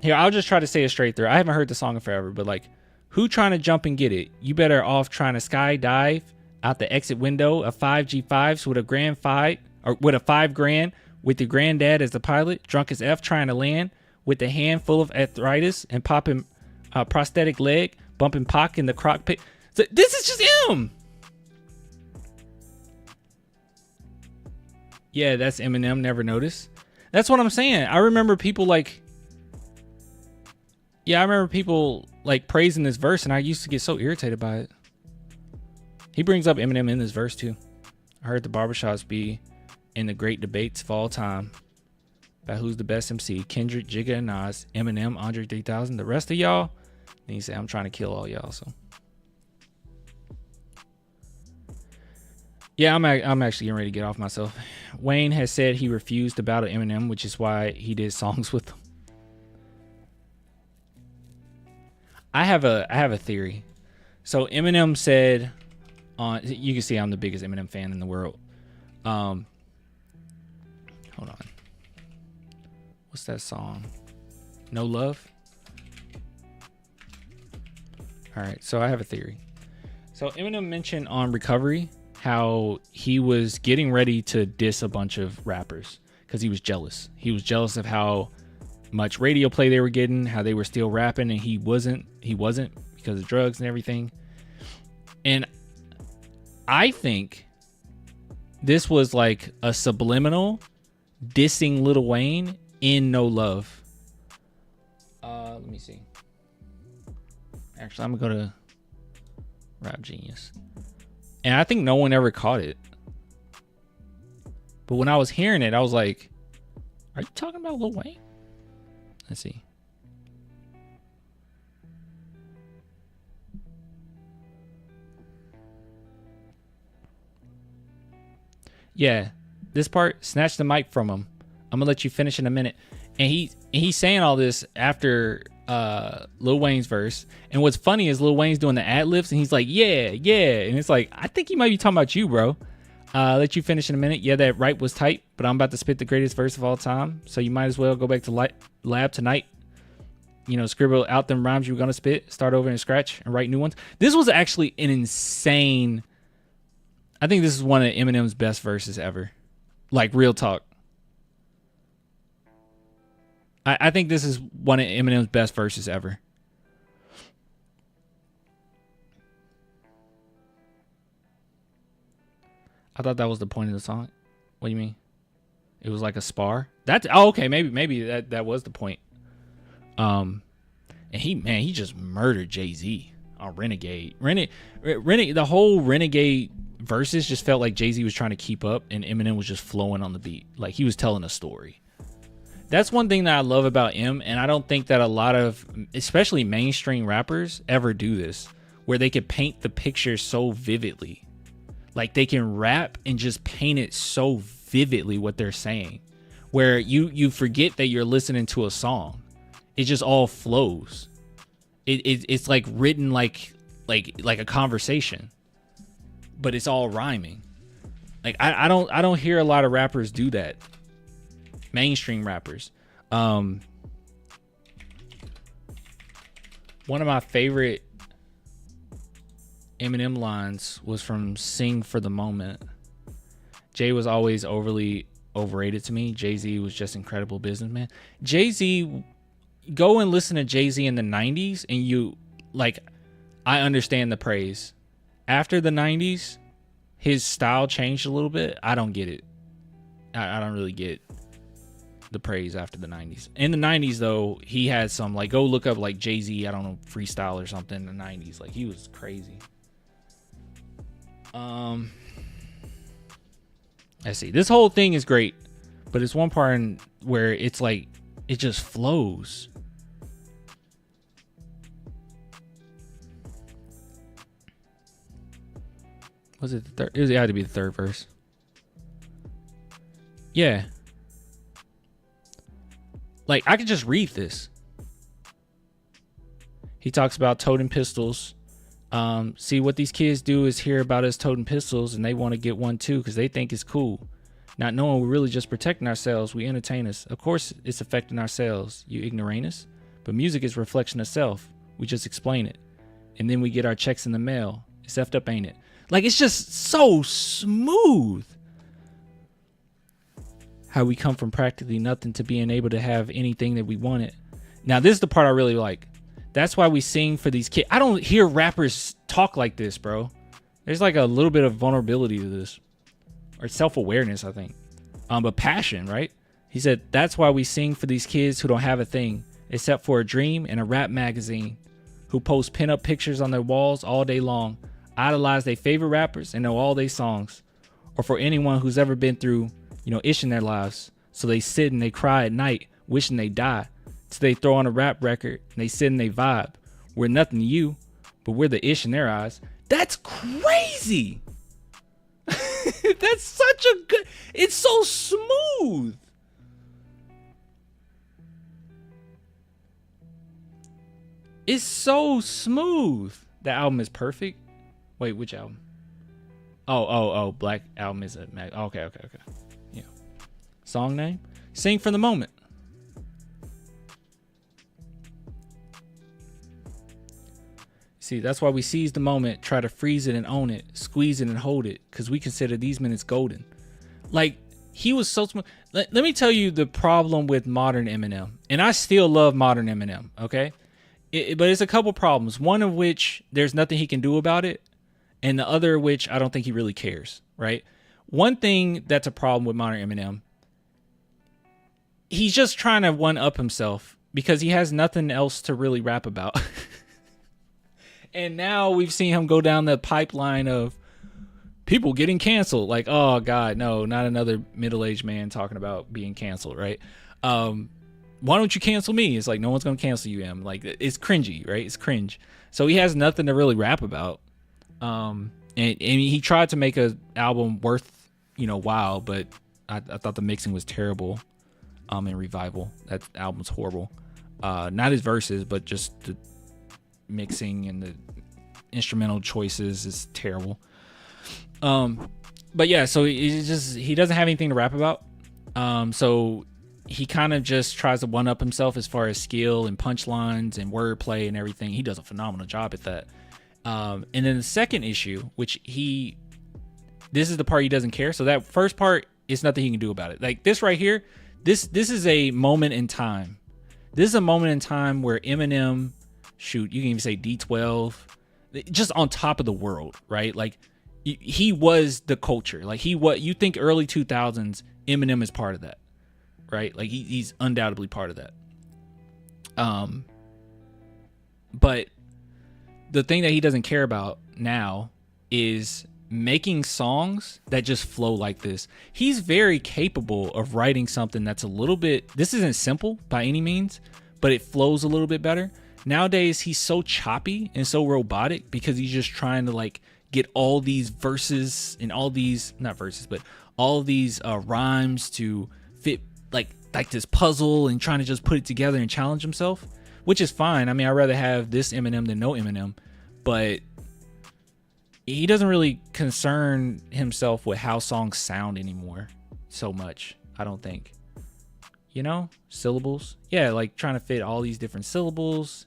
Here, I'll just try to say it straight through. I haven't heard the song in forever, but like, who trying to jump and get it? You better off trying to skydive out the exit window of 5 G5s with a $5,000 with your granddad as the pilot, drunk as F, trying to land with a hand full of arthritis and popping prosthetic leg, bumping Pac in the crock pit. So this is just him. Yeah, that's Eminem. Never noticed. That's what I'm saying. I remember people like praising this verse, and I used to get so irritated by it. He brings up Eminem in this verse too. I heard the barbershops be in the great debates of all time about who's the best MC. Kendrick, Jigga, and Nas, Eminem, Andre 3000. The rest of y'all, and he said, I'm trying to kill all y'all. So yeah, I'm actually getting ready to get off myself. Wayne has said he refused to battle Eminem, which is why he did songs with him. I have a theory. So Eminem said on, you can see I'm the biggest Eminem fan in the world. Hold on. What's that song? No Love? All right, so I have a theory. So Eminem mentioned on Recovery how he was getting ready to diss a bunch of rappers because he was jealous. He was jealous of how much radio play they were getting, how they were still rapping, and he wasn't because of drugs and everything. And I think this was like a subliminal dissing Lil Wayne in No Love. Let me see. Actually, I'm gonna go to Rap Genius. And I think no one ever caught it. But when I was hearing it, I was like, are you talking about Lil Wayne? Let's see. Yeah, this part, snatch the mic from him. I'm gonna let you finish in a minute. And he's saying all this after Lil Wayne's verse. And what's funny is Lil Wayne's doing the ad libs and he's like, yeah. And it's like, I think he might be talking about you, bro. Let you finish in a minute. Yeah, that right was tight, but I'm about to spit the greatest verse of all time. So you might as well go back to lab tonight. You know, scribble out them rhymes you were gonna spit, start over and scratch and write new ones. This was actually an insane. I think this is one of Eminem's best verses ever. Like, real talk. I think this is one of Eminem's best verses ever. I thought that was the point of the song. What do you mean? It was like a spar? Okay, maybe that was the point. And he just murdered Jay-Z on Renegade. Renegade, the whole Renegade verses just felt like Jay-Z was trying to keep up and Eminem was just flowing on the beat. Like he was telling a story. That's one thing that I love about M, and I don't think that a lot of, especially mainstream rappers, ever do this, where they could paint the picture so vividly. Like they can rap and just paint it so vividly what they're saying, where you forget that you're listening to a song. It just all flows. It's like written like a conversation, but it's all rhyming. Like I don't hear a lot of rappers do that. Mainstream rappers. One of my favorite Eminem lines was from Sing for the Moment. Jay was always overly overrated to me. Jay-Z was just incredible businessman. Jay-Z, go and listen to Jay-Z in the 90s and you, like, I understand the praise. After the 90s, his style changed a little bit. I don't get it. I don't really get the praise after the 90s. In the 90s, though, he had some, like, go look up, like, Jay-Z, I don't know, freestyle or something in the 90s. Like, he was crazy. Let's see. This whole thing is great, but it's one part where it's like, it just flows. Was it the third? It had to be the third verse. Yeah. Like, I could just read this. He talks about toting pistols. See, what these kids do is hear about us toting pistols, and they want to get one too because they think it's cool. Not knowing we're really just protecting ourselves, we entertain us. Of course, it's affecting ourselves, you ignoramus. But music is a reflection of self. We just explain it. And then we get our checks in the mail. It's effed up, ain't it? Like, it's just so smooth. How we come from practically nothing to being able to have anything that we wanted. Now, this is the part I really like. That's why we sing for these kids. I don't hear rappers talk like this, bro. There's like a little bit of vulnerability to this. Or self-awareness, I think. But passion, right? He said, that's why we sing for these kids who don't have a thing except for a dream and a rap magazine, who post pin-up pictures on their walls all day long, idolize their favorite rappers and know all their songs. Or for anyone who's ever been through, ish in their lives. So they sit and they cry at night, wishing they die. So they throw on a rap record and they sit and they vibe. We're nothing to you, but we're the ish in their eyes. That's crazy. That's such a good, it's so smooth. It's so smooth. The album is perfect. Wait, which album? Oh, Black Album is a mag. Okay. Yeah. Song name? Sing for the Moment. See, that's why we seize the moment, try to freeze it and own it, squeeze it and hold it, because we consider these minutes golden. Like, he was so smooth. Let me tell you the problem with modern Eminem. And I still love modern Eminem, okay? But it's a couple problems. One of which, there's nothing he can do about it. And the other of which, I don't think he really cares, right? One thing that's a problem with modern Eminem, he's just trying to one-up himself because he has nothing else to really rap about. And now we've seen him go down the pipeline of people getting canceled. Like, oh God, no, not another middle-aged man talking about being canceled, right? Why don't you cancel me? It's like, no one's going to cancel you, Em. Like, it's cringy, right? It's cringe. So he has nothing to really rap about. And he tried to make an album worth, while, but I thought the mixing was terrible. In Revival, that album's horrible. Not his verses, but just the mixing and the instrumental choices is terrible. But yeah, so he doesn't have anything to rap about. So he kind of just tries to one up himself as far as skill and punchlines and wordplay and everything. He does a phenomenal job at that. And then the second issue, this is the part he doesn't care. So that first part is nothing he can do about it. Like this right here, this is a moment in time. This is a moment in time where Eminem, you can even say D12, just on top of the world, right? Like he was the culture. Like you think early 2000s, Eminem is part of that, right? Like he's undoubtedly part of that. But the thing that he doesn't care about now is making songs that just flow like this. He's very capable of writing something that's a little bit, this isn't simple by any means, but it flows a little bit better. Nowadays, he's so choppy and so robotic because he's just trying to like get all these verses and all these, not verses, but all of these rhymes to fit like this puzzle and trying to just put it together and challenge himself, which is fine. I mean, I'd rather have this Eminem than no Eminem, but he doesn't really concern himself with how songs sound anymore so much, I don't think. Syllables. Yeah, like trying to fit all these different syllables.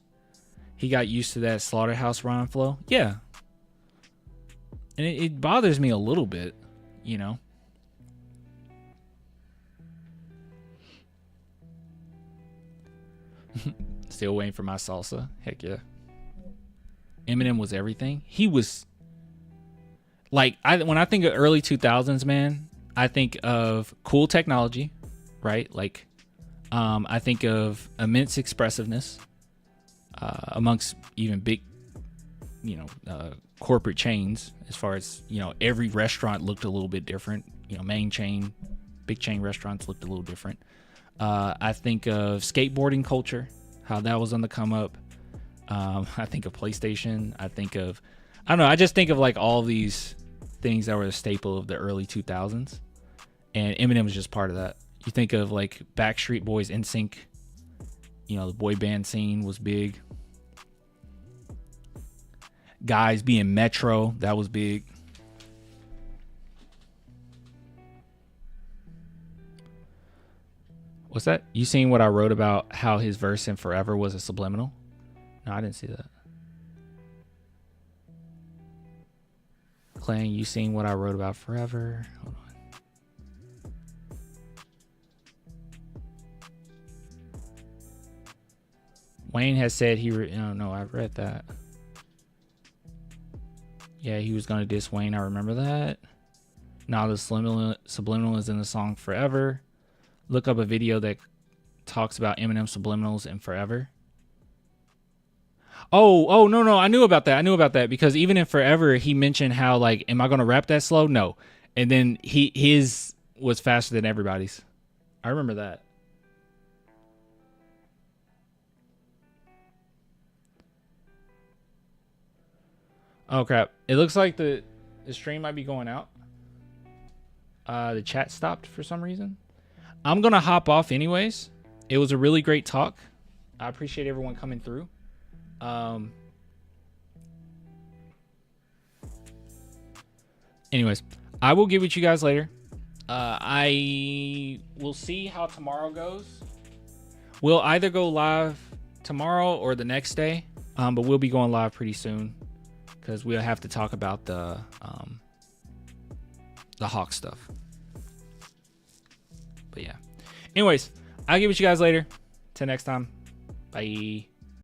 He got used to that slaughterhouse rhyme flow. Yeah. And it bothers me a little bit, Still waiting for my salsa. Heck yeah. Eminem was everything. He was like, when I think of early 2000s, man, I think of cool technology, right? Like, I think of immense expressiveness amongst even big, corporate chains. As far as every restaurant looked a little bit different. Big chain restaurants looked a little different. I think of skateboarding culture, how that was on the come up. I think of PlayStation. I don't know. I just think of like all these things that were a staple of the early 2000s, and Eminem was just part of that. You think of like Backstreet Boys, NSYNC. The boy band scene was big. Guys being Metro, that was big. What's that? You seen what I wrote about how his verse in Forever was a subliminal? No, I didn't see that. Clang, you seen what I wrote about Forever? Hold on. Wayne has said no, I read that. Yeah, he was going to diss Wayne. I remember that. Now the subliminal is in the song Forever. Look up a video that talks about Eminem subliminals in Forever. Oh, no. I knew about that because even in Forever, he mentioned how like, am I going to rap that slow? No. And then his was faster than everybody's. I remember that. Oh crap. It looks like the stream might be going out. The chat stopped for some reason. I'm going to hop off anyways. It was a really great talk. I appreciate everyone coming through. Anyways, I will get with you guys later. I will see how tomorrow goes. We'll either go live tomorrow or the next day, but we'll be going live pretty soon because we'll have to talk about the Hawk stuff. But yeah. Anyways, I'll get with you guys later. Till next time. Bye.